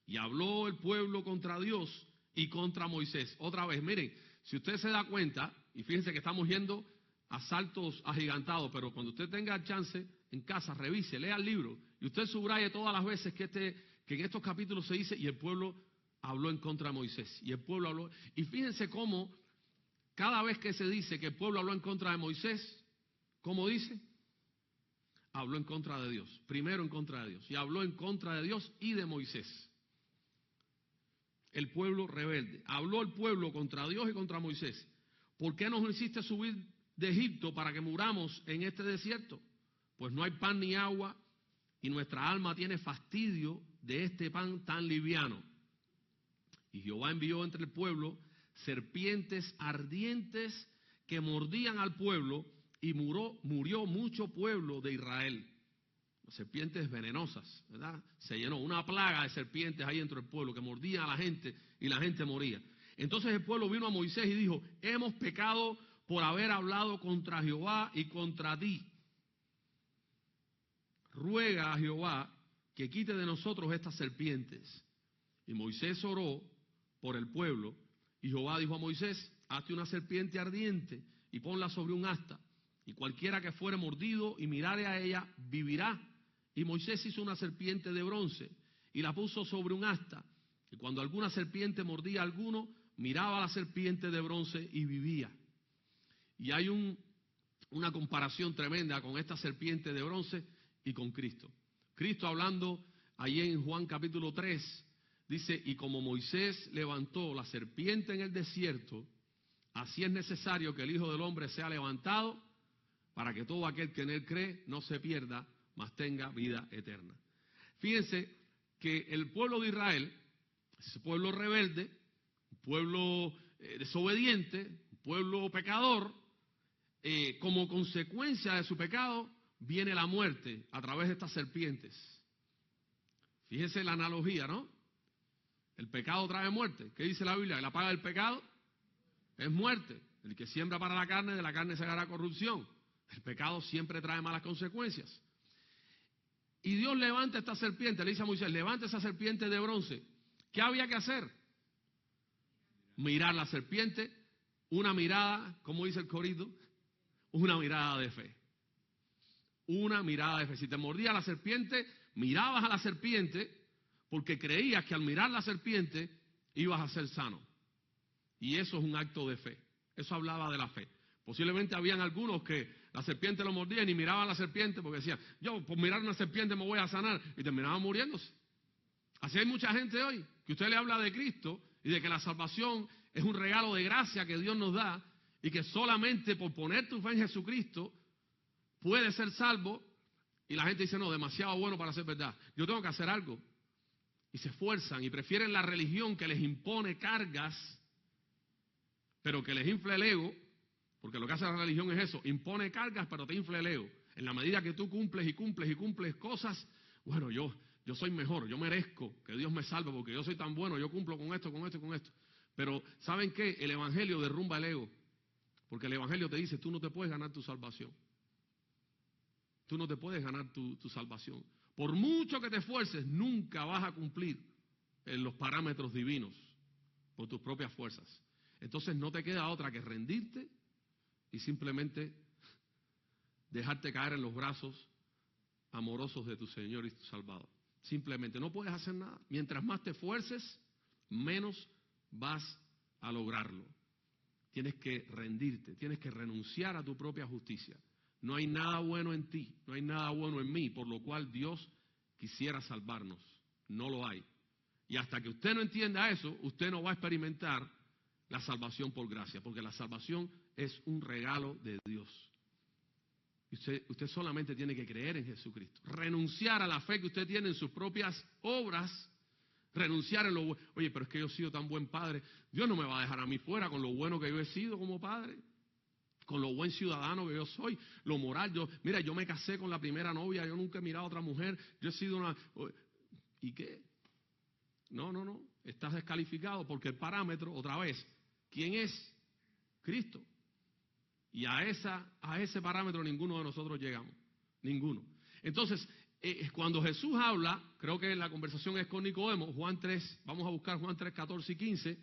Y habló el pueblo contra Dios y contra Moisés. Otra vez, miren, si usted se da cuenta, y fíjense que estamos yendo a saltos agigantados, pero cuando usted tenga chance en casa, revise, lea el libro, y usted subraye todas las veces que en estos capítulos se dice, y el pueblo habló en contra de Moisés, y el pueblo habló, y fíjense cómo cada vez que se dice que el pueblo habló en contra de Moisés, ¿cómo dice? Habló en contra de Dios, primero en contra de Dios, y habló en contra de Dios y de Moisés. El pueblo rebelde. Habló el pueblo contra Dios y contra Moisés. ¿Por qué nos hiciste subir de Egipto para que muramos en este desierto? Pues no hay pan ni agua y nuestra alma tiene fastidio de este pan tan liviano. Y Jehová envió entre el pueblo serpientes ardientes que mordían al pueblo y murió mucho pueblo de Israel. Serpientes venenosas, ¿verdad? Se llenó una plaga de serpientes ahí dentro del pueblo que mordían a la gente y la gente moría. Entonces el pueblo vino a Moisés y dijo, hemos pecado por haber hablado contra Jehová y contra ti. Ruega a Jehová que quite de nosotros estas serpientes. Y Moisés oró por el pueblo y Jehová dijo a Moisés, hazte una serpiente ardiente y ponla sobre un asta, y cualquiera que fuere mordido y mirare a ella vivirá. Y Moisés hizo una serpiente de bronce y la puso sobre un asta. Y cuando alguna serpiente mordía a alguno, miraba a la serpiente de bronce y vivía. Y hay una comparación tremenda con esta serpiente de bronce y con Cristo. Cristo hablando allí en Juan capítulo 3, dice, y como Moisés levantó la serpiente en el desierto, así es necesario que el Hijo del Hombre sea levantado para que todo aquel que en él cree no se pierda, mas tenga vida eterna. Fíjense que el pueblo de Israel, ese pueblo rebelde, un pueblo desobediente, un pueblo pecador, como consecuencia de su pecado viene la muerte a través de estas serpientes. Fíjense la analogía, ¿no? El pecado trae muerte. ¿Qué dice la Biblia? La paga del pecado es muerte. El que siembra para la carne, de la carne segará corrupción. El pecado siempre trae malas consecuencias. Y Dios levanta esta serpiente, le dice a Moisés, levanta esa serpiente de bronce. ¿Qué había que hacer? Mirar la serpiente, una mirada, como dice el corito, una mirada de fe. Una mirada de fe. Si te mordía la serpiente, mirabas a la serpiente porque creías que al mirar la serpiente ibas a ser sano. Y eso es un acto de fe. Eso hablaba de la fe. Posiblemente habían algunos que la serpiente lo mordía y ni miraban a la serpiente porque decían, yo por mirar una serpiente me voy a sanar, y terminaban muriéndose. Así hay mucha gente hoy que usted le habla de Cristo y de que la salvación es un regalo de gracia que Dios nos da y que solamente por poner tu fe en Jesucristo puedes ser salvo, y la gente dice, no, demasiado bueno para ser verdad, yo tengo que hacer algo. Y se esfuerzan y prefieren la religión que les impone cargas, pero que les infla el ego. Porque lo que hace la religión es eso, impone cargas pero te infla el ego. En la medida que tú cumples y cumples y cumples cosas, bueno, yo soy mejor, yo merezco que Dios me salve porque yo soy tan bueno, yo cumplo con esto, con esto y con esto. Pero ¿saben qué? El Evangelio derrumba el ego. Porque el Evangelio te dice, tú no te puedes ganar tu salvación. Tú no te puedes ganar tu salvación. Por mucho que te esfuerces, nunca vas a cumplir los parámetros divinos por tus propias fuerzas. Entonces no te queda otra que rendirte y simplemente dejarte caer en los brazos amorosos de tu Señor y tu Salvador. Simplemente no puedes hacer nada. Mientras más te esfuerces, menos vas a lograrlo. Tienes que rendirte, tienes que renunciar a tu propia justicia. No hay nada bueno en ti, no hay nada bueno en mí, por lo cual Dios quisiera salvarnos. No lo hay. Y hasta que usted no entienda eso, usted no va a experimentar la salvación por gracia, porque la salvación es un regalo de Dios. Usted solamente tiene que creer en Jesucristo, renunciar a la fe que usted tiene en sus propias obras, renunciar en lo bueno. Oye, pero es que yo he sido tan buen padre, Dios no me va a dejar a mí fuera con lo bueno que yo he sido como padre, con lo buen ciudadano que yo soy, lo moral. Mira, yo me casé con la primera novia, yo nunca he mirado a otra mujer, yo he sido una... ¿Y qué? No, estás descalificado porque el parámetro, otra vez, ¿quién es? Cristo. Y a ese parámetro ninguno de nosotros llegamos, ninguno. Entonces, cuando Jesús habla, creo que la conversación es con Nicodemo, Juan 3, vamos a buscar Juan 3, 14 y 15,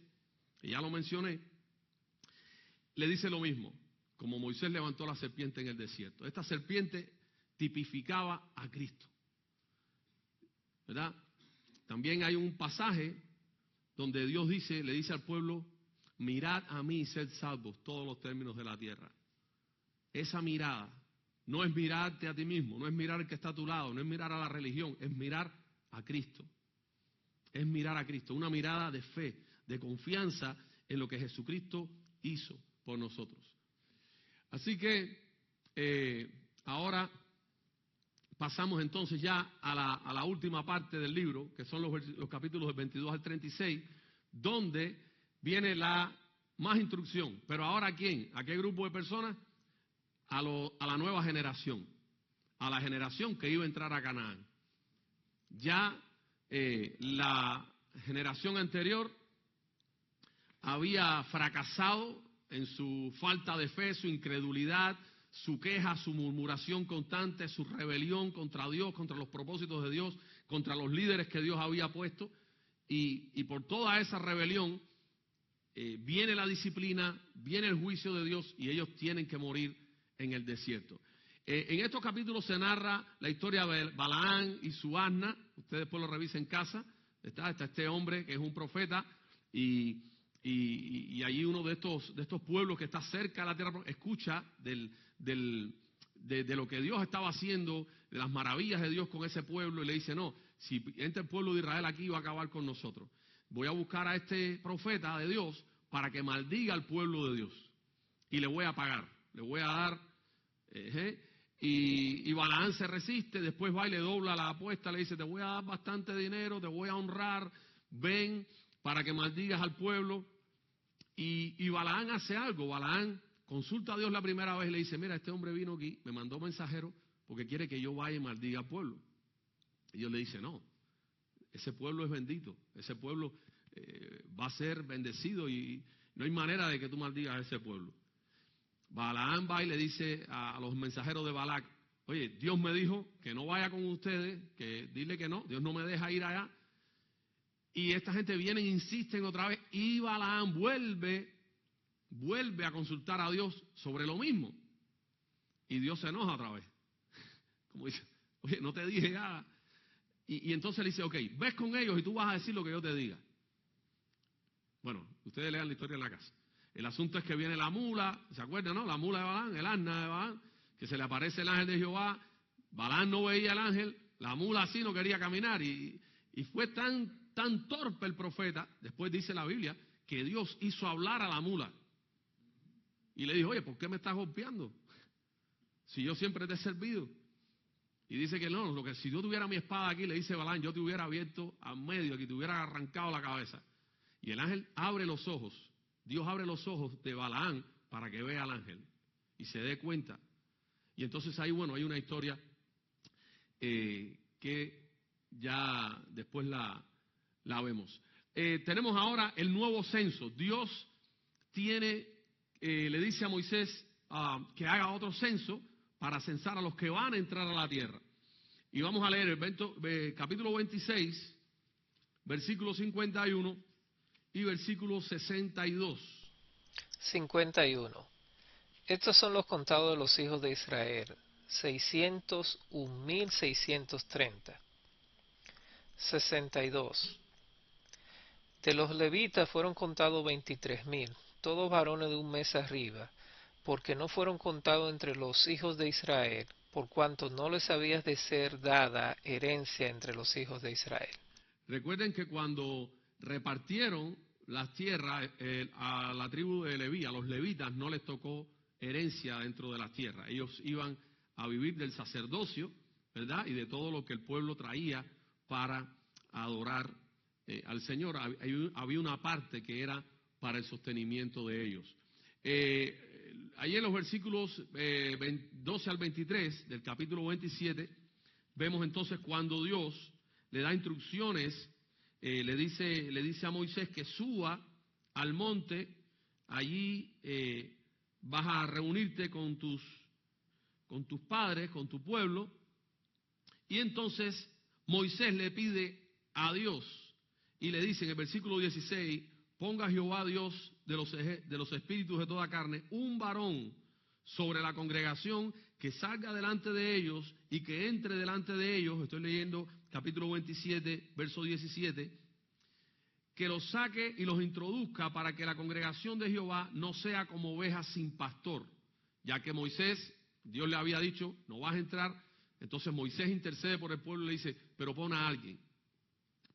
y ya lo mencioné, le dice lo mismo, como Moisés levantó la serpiente en el desierto. Esta serpiente tipificaba a Cristo, ¿verdad? También hay un pasaje donde Dios le dice al pueblo, mirad a mí y sed salvos todos los términos de la tierra. Esa mirada no es mirarte a ti mismo, no es mirar al que está a tu lado, no es mirar a la religión, es mirar a Cristo. Es mirar a Cristo, una mirada de fe, de confianza en lo que Jesucristo hizo por nosotros. Así que ahora pasamos entonces ya a la última parte del libro, que son los capítulos del 22 al 36, donde viene la más instrucción. Pero ahora ¿a quién? ¿A qué grupo de personas? A la nueva generación, a la generación que iba a entrar a Canaán. Ya la generación anterior había fracasado en su falta de fe, su incredulidad, su queja, su murmuración constante, su rebelión contra Dios, contra los propósitos de Dios, contra los líderes que Dios había puesto. Y por toda esa rebelión viene la disciplina, viene el juicio de Dios y ellos tienen que morir en el desierto. En estos capítulos se narra la historia de Balaán y su asna. Ustedes después lo revisen en casa. Está este hombre que es un profeta y allí uno de estos pueblos que está cerca de la tierra escucha de lo que Dios estaba haciendo, de las maravillas de Dios con ese pueblo, y le dice, no, si entra el pueblo de Israel aquí va a acabar con nosotros. Voy a buscar a este profeta de Dios para que maldiga al pueblo de Dios y le voy a pagar, le voy a dar. Y Balaán se resiste, después va y le dobla la apuesta, le dice, te voy a dar bastante dinero, te voy a honrar, ven para que maldigas al pueblo. Y Balaán hace algo. Balaán consulta a Dios la primera vez y le dice, mira, este hombre vino aquí, me mandó mensajero porque quiere que yo vaya y maldiga al pueblo. Y Dios le dice, no, ese pueblo es bendito, ese pueblo va a ser bendecido y no hay manera de que tú maldigas a ese pueblo. Balaán va y le dice a los mensajeros de Balac, oye, Dios me dijo que no vaya con ustedes, que dile que no, Dios no me deja ir allá. Y esta gente viene e insisten otra vez y Balaán vuelve a consultar a Dios sobre lo mismo. Y Dios se enoja otra vez. Como dice, oye, no te dije ya. Y entonces le dice, ok, ves con ellos y tú vas a decir lo que yo te diga. Bueno, ustedes lean la historia en la casa. El asunto es que viene la mula, ¿se acuerdan, no? La mula de Balaán, el asna de Balaán, que se le aparece el ángel de Jehová. Balaán no veía al ángel, la mula así no quería caminar. Y fue tan torpe el profeta, después dice la Biblia, que Dios hizo hablar a la mula. Y le dijo, oye, ¿por qué me estás golpeando? Si yo siempre te he servido. Y dice que no, si yo tuviera mi espada aquí, le dice Balaán, yo te hubiera abierto al medio, aquí te hubiera arrancado la cabeza. Y el ángel abre los ojos. Dios abre los ojos de Balaán para que vea al ángel y se dé cuenta. Y entonces ahí, bueno, hay una historia que ya después la vemos. Tenemos ahora el nuevo censo. Dios le dice a Moisés que haga otro censo para censar a los que van a entrar a la tierra. Y vamos a leer el capítulo 26, versículo 51. Y versículo 62. 51. Estos son los contados de los hijos de Israel, 601,630. 62. De los levitas fueron contados 23,000, todos varones de un mes arriba, porque no fueron contados entre los hijos de Israel, por cuanto no les había de ser dada herencia entre los hijos de Israel. Recuerden que cuando repartieron las tierras a la tribu de Leví, a los levitas no les tocó herencia dentro de las tierras. Ellos iban a vivir del sacerdocio, ¿verdad? Y de todo lo que el pueblo traía para adorar al Señor. Había una parte que era para el sostenimiento de ellos. Ahí en los versículos 12 al 23 del capítulo 27, vemos entonces cuando Dios le da instrucciones, le dice a Moisés que suba al monte allí vas a reunirte con tus padres, con tu pueblo, y entonces Moisés le pide a Dios y le dice en el versículo 16, ponga Jehová Dios de los espíritus de toda carne, un varón sobre la congregación que salga delante de ellos y que entre delante de ellos, estoy leyendo capítulo 27, verso 17, que los saque y los introduzca para que la congregación de Jehová no sea como ovejas sin pastor, ya que Moisés, Dios le había dicho, no vas a entrar. Entonces Moisés intercede por el pueblo y le dice, pero pon a alguien,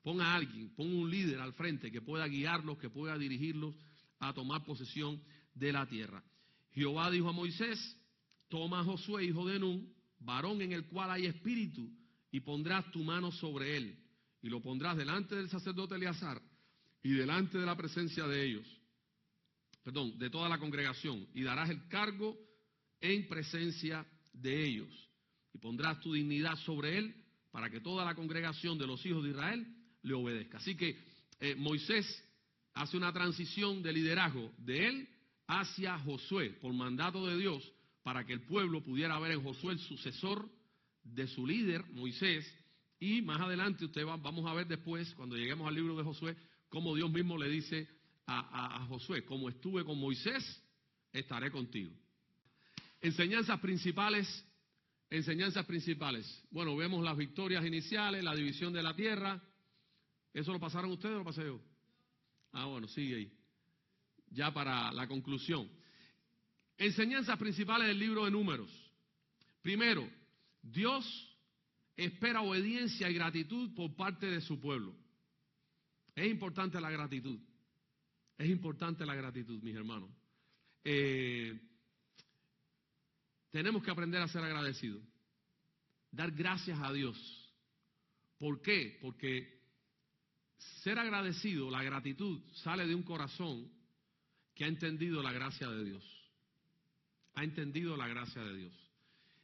pon un líder al frente que pueda guiarlos, que pueda dirigirlos a tomar posesión de la tierra. Jehová dijo a Moisés, toma a Josué, hijo de Nun, varón en el cual hay espíritu, y pondrás tu mano sobre él, y lo pondrás delante del sacerdote Eleazar, y delante de la presencia de ellos, de toda la congregación, y darás el cargo en presencia de ellos. Y pondrás tu dignidad sobre él para que toda la congregación de los hijos de Israel le obedezca. Así que Moisés hace una transición de liderazgo de él hacia Josué por mandato de Dios para que el pueblo pudiera ver en Josué el sucesor de su líder, Moisés. Y más adelante vamos a ver después, cuando lleguemos al libro de Josué, cómo Dios mismo le dice a Josué, como estuve con Moisés, estaré contigo. Enseñanzas principales. Bueno, vemos las victorias iniciales, la división de la tierra. ¿Eso lo pasaron ustedes o lo pasé yo? Bueno, sigue ahí. Ya para la conclusión. Enseñanzas principales del libro de Números. Primero, Dios espera obediencia y gratitud por parte de su pueblo. Es importante la gratitud. Mis hermanos. Tenemos que aprender a ser agradecidos. Dar gracias a Dios. ¿Por qué? Porque ser agradecido, la gratitud, sale de un corazón que ha entendido la gracia de Dios.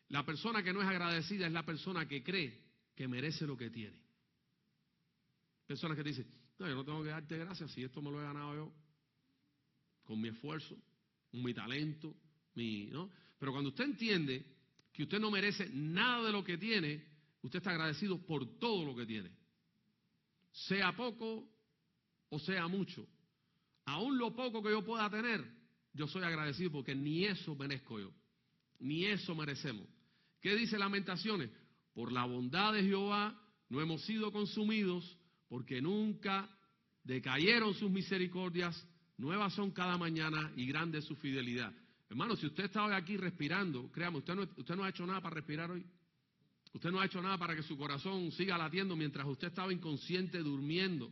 La persona que no es agradecida es la persona que cree que merece lo que tiene. Personas que dicen, no, yo no tengo que darte gracias si esto me lo he ganado yo, con mi esfuerzo, con mi talento, ¿no? Pero cuando usted entiende que usted no merece nada de lo que tiene, usted está agradecido por todo lo que tiene. Sea poco o sea mucho. Aún lo poco que yo pueda tener, yo soy agradecido porque ni eso merezco yo. Ni eso merecemos. ¿Qué dice Lamentaciones? Por la bondad de Jehová no hemos sido consumidos, porque nunca decayeron sus misericordias, nuevas son cada mañana y grande es su fidelidad. Hermano, si usted está hoy aquí respirando, créame, usted no ha hecho nada para respirar hoy. Usted no ha hecho nada para que su corazón siga latiendo mientras usted estaba inconsciente durmiendo.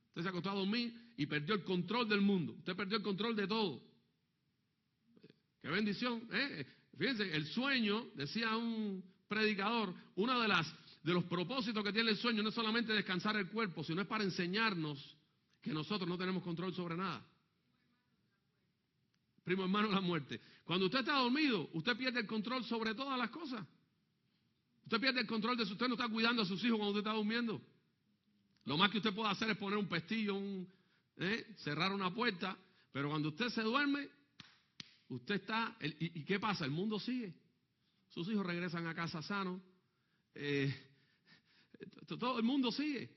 Usted se acostó a dormir y perdió el control del mundo. Usted perdió el control de todo. ¡Qué bendición! Fíjense, el sueño, decía un predicador, uno de los propósitos que tiene el sueño no es solamente descansar el cuerpo, sino es para enseñarnos que nosotros no tenemos control sobre nada. Primo hermano, la muerte. Cuando usted está dormido, usted pierde el control sobre todas las cosas. Usted pierde el control de si usted no está cuidando a sus hijos cuando usted está durmiendo. Lo más que usted puede hacer es poner un pestillo, cerrar una puerta, pero cuando usted se duerme, usted está... ¿Y qué pasa? El mundo sigue. Sus hijos regresan a casa sanos. Todo el mundo sigue.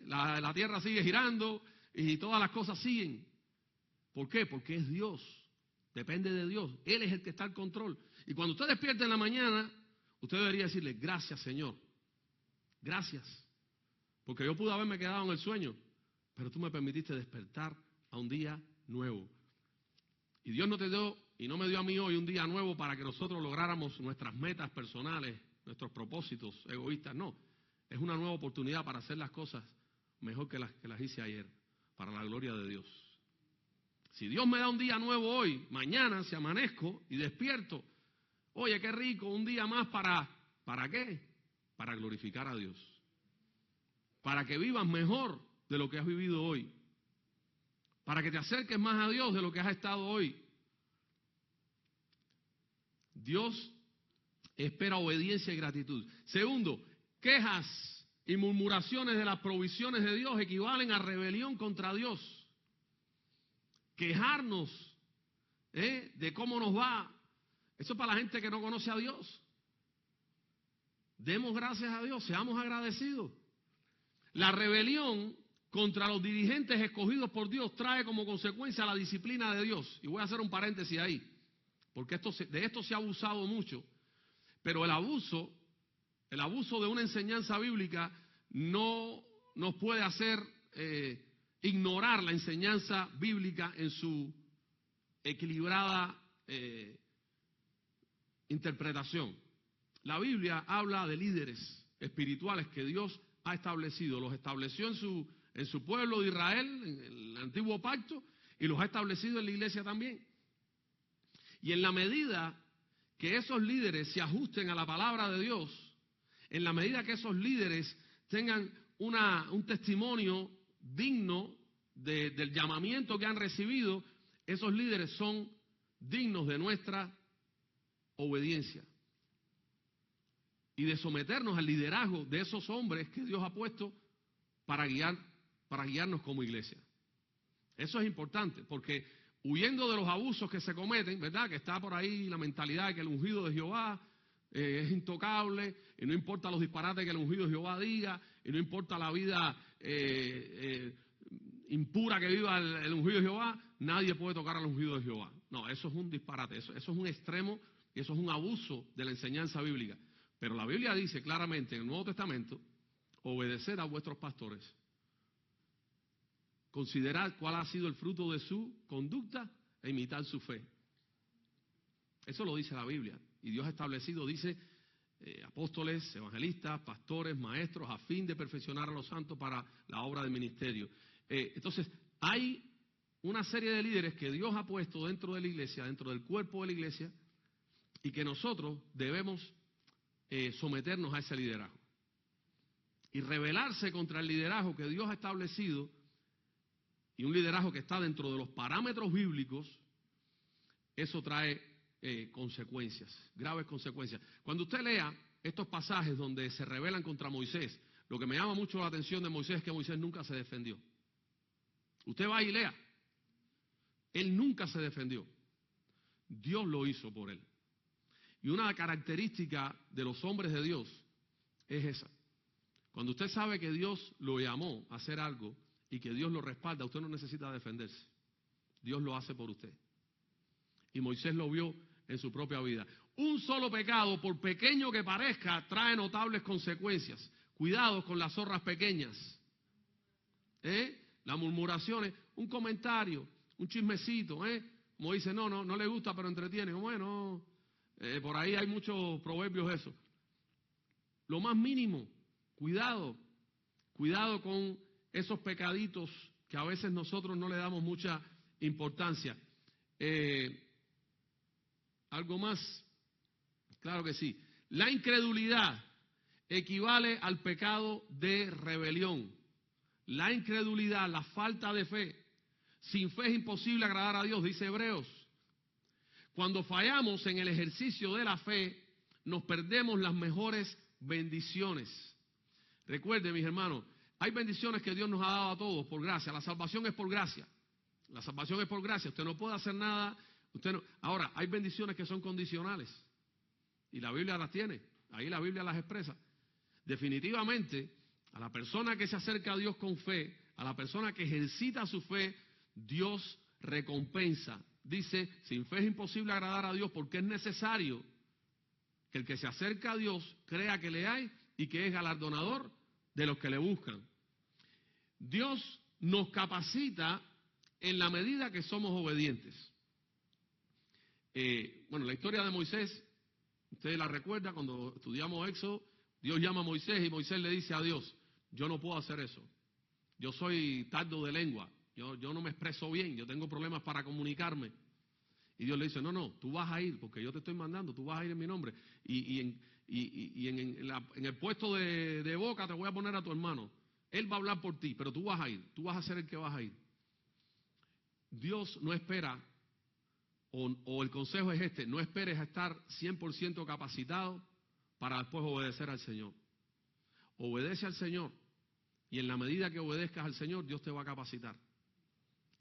La tierra sigue girando y todas las cosas siguen. ¿Por qué? Porque es Dios. Depende de Dios. Él es el que está al control. Y cuando usted despierta en la mañana, usted debería decirle, gracias, Señor. Gracias. Porque yo pude haberme quedado en el sueño, pero tú me permitiste despertar a un día nuevo. Y Dios no te dio, y no me dio a mí hoy un día nuevo para que nosotros lográramos nuestras metas personales, nuestros propósitos egoístas. No. Es una nueva oportunidad para hacer las cosas mejor que las hice ayer, para la gloria de Dios. Si Dios me da un día nuevo hoy, mañana si amanezco y despierto, oye, qué rico, un día más ¿para qué? Para glorificar a Dios. Para que vivas mejor de lo que has vivido hoy. Para que te acerques más a Dios de lo que has estado hoy. Dios espera obediencia y gratitud. Segundo, quejas y murmuraciones de las provisiones de Dios equivalen a rebelión contra Dios. quejarnos de cómo nos va. Eso es para la gente que no conoce a Dios. Demos gracias a Dios, seamos agradecidos. La rebelión contra los dirigentes escogidos por Dios trae como consecuencia la disciplina de Dios. Y voy a hacer un paréntesis ahí, porque de esto se ha abusado mucho. Pero el abuso de una enseñanza bíblica no nos puede hacer ignorar la enseñanza bíblica en su equilibrada interpretación. La Biblia habla de líderes espirituales que Dios ha establecido. Los estableció en su pueblo de Israel, en el antiguo pacto, y los ha establecido en la iglesia también. Y en la medida que esos líderes se ajusten a la palabra de Dios, en la medida que esos líderes tengan un testimonio digno del llamamiento que han recibido, esos líderes son dignos de nuestra obediencia y de someternos al liderazgo de esos hombres que Dios ha puesto para guiarnos como iglesia. Eso es importante, porque huyendo de los abusos que se cometen, ¿verdad? Que está por ahí la mentalidad de que el ungido de Jehová es intocable, y no importa los disparates que el ungido de Jehová diga, y no importa la vida impura que viva el ungido de Jehová, nadie puede tocar al ungido de Jehová. No, eso es un disparate, eso es un extremo, y eso es un abuso de la enseñanza bíblica. Pero la Biblia dice claramente en el Nuevo Testamento, obedeced a vuestros pastores. Considerad cuál ha sido el fruto de su conducta e imitad su fe. Eso lo dice la Biblia. Y Dios ha establecido, dice, apóstoles, evangelistas, pastores, maestros, a fin de perfeccionar a los santos para la obra del ministerio. Entonces, hay una serie de líderes que Dios ha puesto dentro de la iglesia, dentro del cuerpo de la iglesia, y que nosotros debemos someternos a ese liderazgo. Y rebelarse contra el liderazgo que Dios ha establecido, y un liderazgo que está dentro de los parámetros bíblicos, eso trae consecuencias, graves consecuencias. Cuando usted lea estos pasajes donde se rebelan contra Moisés, lo que me llama mucho la atención de Moisés es que Moisés nunca se defendió. Usted va y lea. Él nunca se defendió. Dios lo hizo por él. Y una característica de los hombres de Dios es esa. Cuando usted sabe que Dios lo llamó a hacer algo y que Dios lo respalda, usted no necesita defenderse. Dios lo hace por usted. Y Moisés lo vio en su propia vida. Un solo pecado, por pequeño que parezca, trae notables consecuencias. Cuidado con las zorras pequeñas. Las murmuraciones, un comentario, un chismecito, como dice, no le gusta, pero entretiene. Bueno, por ahí hay muchos proverbios eso. Lo más mínimo, cuidado con esos pecaditos que a veces nosotros no le damos mucha importancia. ¿Algo más? Claro que sí. La incredulidad equivale al pecado de rebelión. La incredulidad, la falta de fe. Sin fe es imposible agradar a Dios, dice Hebreos. Cuando fallamos en el ejercicio de la fe, nos perdemos las mejores bendiciones. Recuerden, mis hermanos, hay bendiciones que Dios nos ha dado a todos por gracia. La salvación es por gracia. La salvación es por gracia. Usted no puede hacer nada. Ahora, hay bendiciones que son condicionales. Y la Biblia las tiene. Ahí la Biblia las expresa. Definitivamente, a la persona que se acerca a Dios con fe, a la persona que ejercita su fe, Dios recompensa. Dice, sin fe es imposible agradar a Dios porque es necesario que el que se acerca a Dios crea que le hay y que es galardonador de los que le buscan. Dios nos capacita en la medida que somos obedientes. La historia de Moisés, ustedes la recuerdan cuando estudiamos Éxodo, Dios llama a Moisés y Moisés le dice a Dios, yo no puedo hacer eso, yo soy tardo de lengua, yo no me expreso bien, yo tengo problemas para comunicarme. Y Dios le dice, no, tú vas a ir, porque yo te estoy mandando, tú vas a ir en mi nombre. Y en el puesto de boca te voy a poner a tu hermano. Él va a hablar por ti, pero tú vas a ir, tú vas a ser el que vas a ir. Dios no espera, o el consejo es este, no esperes a estar 100% capacitado para después obedecer al Señor. Obedece al Señor, y en la medida que obedezcas al Señor, Dios te va a capacitar.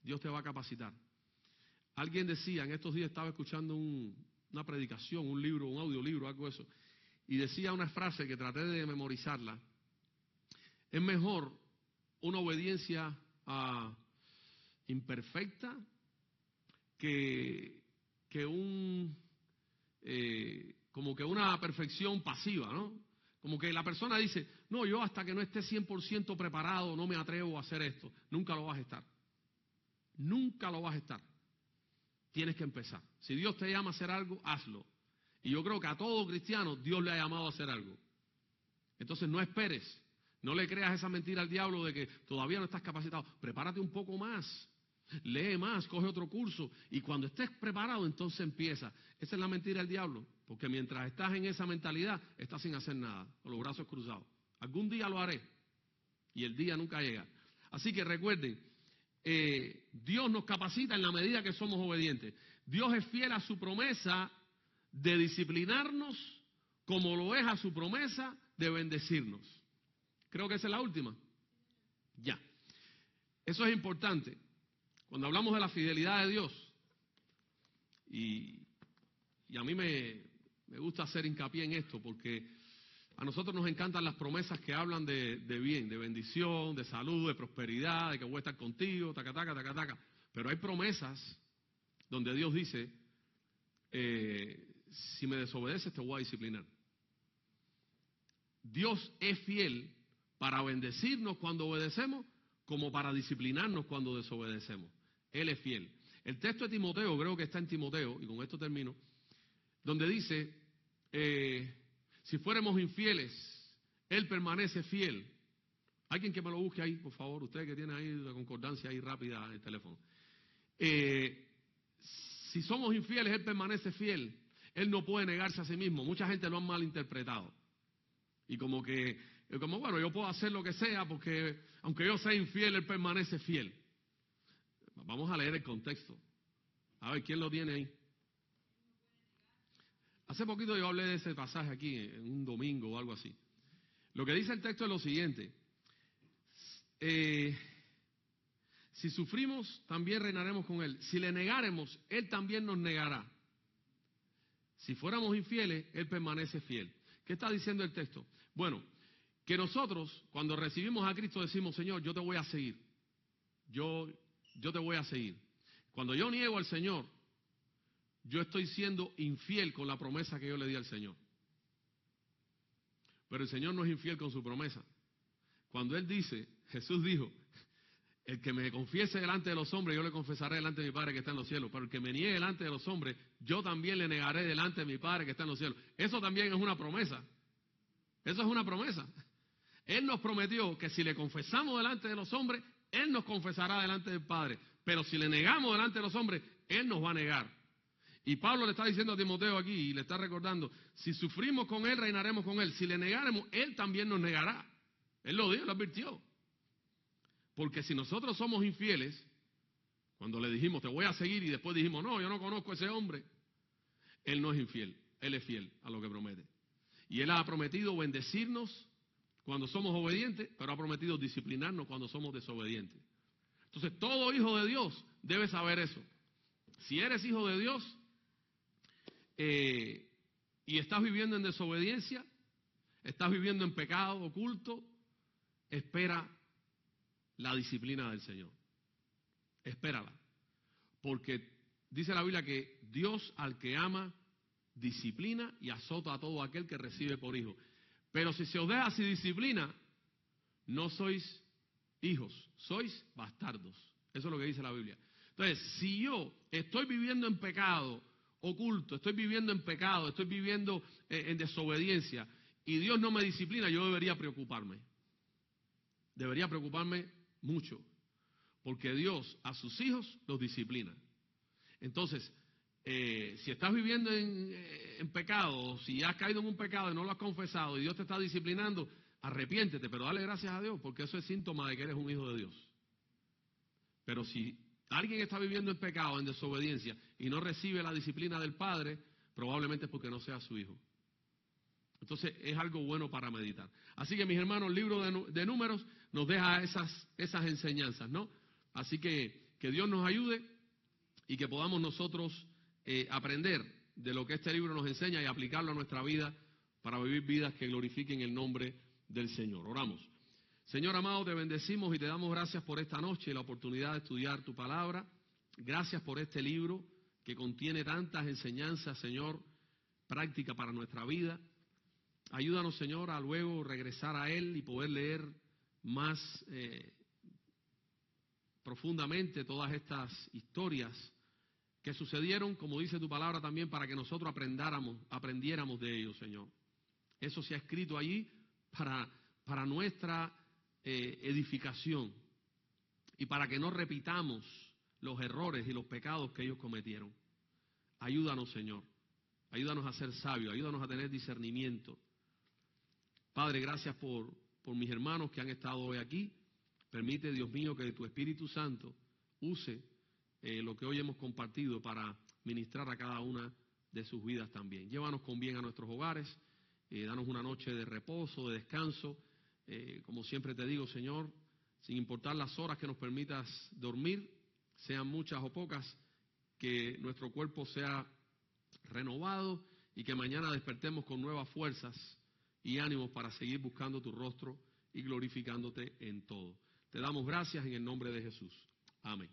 Dios te va a capacitar. Alguien decía, en estos días estaba escuchando una predicación, un libro, un audiolibro, algo de eso, y decía una frase que traté de memorizarla. Es mejor una obediencia imperfecta que como que una perfección pasiva, ¿no? Como que la persona dice, no, yo hasta que no esté 100% preparado no me atrevo a hacer esto. Nunca lo vas a estar. Nunca lo vas a estar. Tienes que empezar. Si Dios te llama a hacer algo, hazlo. Y yo creo que a todo cristiano Dios le ha llamado a hacer algo. Entonces no esperes. No le creas esa mentira al diablo de que todavía no estás capacitado. Prepárate un poco más. Lee más, coge otro curso. Y cuando estés preparado, entonces empieza. Esa es la mentira del diablo. Porque mientras estás en esa mentalidad, estás sin hacer nada, con los brazos cruzados. Algún día lo haré. Y el día nunca llega. Así que recuerden, Dios nos capacita en la medida que somos obedientes. Dios es fiel a su promesa de disciplinarnos, como lo es a su promesa de bendecirnos. Creo que esa es la última. Ya. Eso es importante. Cuando hablamos de la fidelidad de Dios, y a mí me gusta hacer hincapié en esto, porque a nosotros nos encantan las promesas que hablan de bien, de bendición, de salud, de prosperidad, de que voy a estar contigo, taca, taca, taca, taca. Pero hay promesas donde Dios dice, si me desobedeces te voy a disciplinar. Dios es fiel para bendecirnos cuando obedecemos, como para disciplinarnos cuando desobedecemos. Él es fiel. El texto de Timoteo, creo que está en Timoteo, y con esto termino, donde dice, si fuéramos infieles, Él permanece fiel. Alguien que me lo busque ahí, por favor, usted que tiene ahí la concordancia ahí rápida en el teléfono. Si somos infieles, Él permanece fiel. Él no puede negarse a sí mismo. Mucha gente lo ha malinterpretado. Y como bueno, yo puedo hacer lo que sea porque aunque yo sea infiel, Él permanece fiel. Vamos a leer el contexto. A ver, ¿quién lo tiene ahí? Hace poquito yo hablé de ese pasaje aquí, en un domingo o algo así. Lo que dice el texto es lo siguiente. Si sufrimos, también reinaremos con Él. Si le negáremos, Él también nos negará. Si fuéramos infieles, Él permanece fiel. ¿Qué está diciendo el texto? Bueno, que nosotros, cuando recibimos a Cristo, decimos, Señor, yo te voy a seguir. Yo te voy a seguir. Cuando yo niego al Señor, yo estoy siendo infiel con la promesa que yo le di al Señor. Pero el Señor no es infiel con su promesa. Cuando Él dice, Jesús dijo, el que me confiese delante de los hombres, yo le confesaré delante de mi Padre que está en los cielos. Pero el que me niegue delante de los hombres, yo también le negaré delante de mi Padre que está en los cielos. Eso también es una promesa. Eso es una promesa. Él nos prometió que si le confesamos delante de los hombres, Él nos confesará delante del Padre. Pero si le negamos delante de los hombres, Él nos va a negar. Y Pablo le está diciendo a Timoteo aquí, y le está recordando, si sufrimos con Él, reinaremos con Él. Si le negáremos, Él también nos negará. Él lo dijo, lo advirtió. Porque si nosotros somos infieles, cuando le dijimos, te voy a seguir, y después dijimos, no, yo no conozco a ese hombre, Él no es infiel, Él es fiel a lo que promete. Y Él ha prometido bendecirnos cuando somos obedientes, pero ha prometido disciplinarnos cuando somos desobedientes. Entonces, todo hijo de Dios debe saber eso. Si eres hijo de Dios y estás viviendo en desobediencia, estás viviendo en pecado oculto, espera la disciplina del Señor. Espérala. Porque dice la Biblia que Dios al que ama disciplina y azota a todo aquel que recibe por hijo. Pero si se os deja sin disciplina, no sois hijos, sois bastardos. Eso es lo que dice la Biblia. Entonces, si yo estoy viviendo en pecado oculto, estoy viviendo en pecado, estoy viviendo en desobediencia, y Dios no me disciplina, yo debería preocuparme. Debería preocuparme mucho. Porque Dios a sus hijos los disciplina. Entonces, si estás viviendo en pecado, si has caído en un pecado y no lo has confesado y Dios te está disciplinando, arrepiéntete, pero dale gracias a Dios, porque eso es síntoma de que eres un hijo de Dios. Pero si alguien está viviendo en pecado, en desobediencia, y no recibe la disciplina del Padre, probablemente es porque no sea su hijo. Entonces es algo bueno para meditar. Así que mis hermanos, el libro de Números nos deja esas enseñanzas, ¿no? Así que Dios nos ayude y que podamos nosotros aprender de lo que este libro nos enseña y aplicarlo a nuestra vida para vivir vidas que glorifiquen el nombre del Señor. Oramos. Señor amado, te bendecimos y te damos gracias por esta noche y la oportunidad de estudiar tu palabra. Gracias por este libro que contiene tantas enseñanzas, Señor, prácticas para nuestra vida. Ayúdanos, Señor, a luego regresar a él y poder leer más profundamente todas estas historias que sucedieron, como dice tu palabra también, para que nosotros aprendiéramos de ellos, Señor. Eso se ha escrito allí para nuestra edificación y para que no repitamos los errores y los pecados que ellos cometieron. Ayúdanos, Señor. Ayúdanos a ser sabios, ayúdanos a tener discernimiento. Padre, gracias por mis hermanos que han estado hoy aquí. Permite, Dios mío, que tu Espíritu Santo use lo que hoy hemos compartido para ministrar a cada una de sus vidas también. Llévanos con bien a nuestros hogares, danos una noche de reposo, de descanso. Como siempre te digo, Señor, sin importar las horas que nos permitas dormir, sean muchas o pocas, que nuestro cuerpo sea renovado y que mañana despertemos con nuevas fuerzas y ánimos para seguir buscando tu rostro y glorificándote en todo. Te damos gracias en el nombre de Jesús. Amén.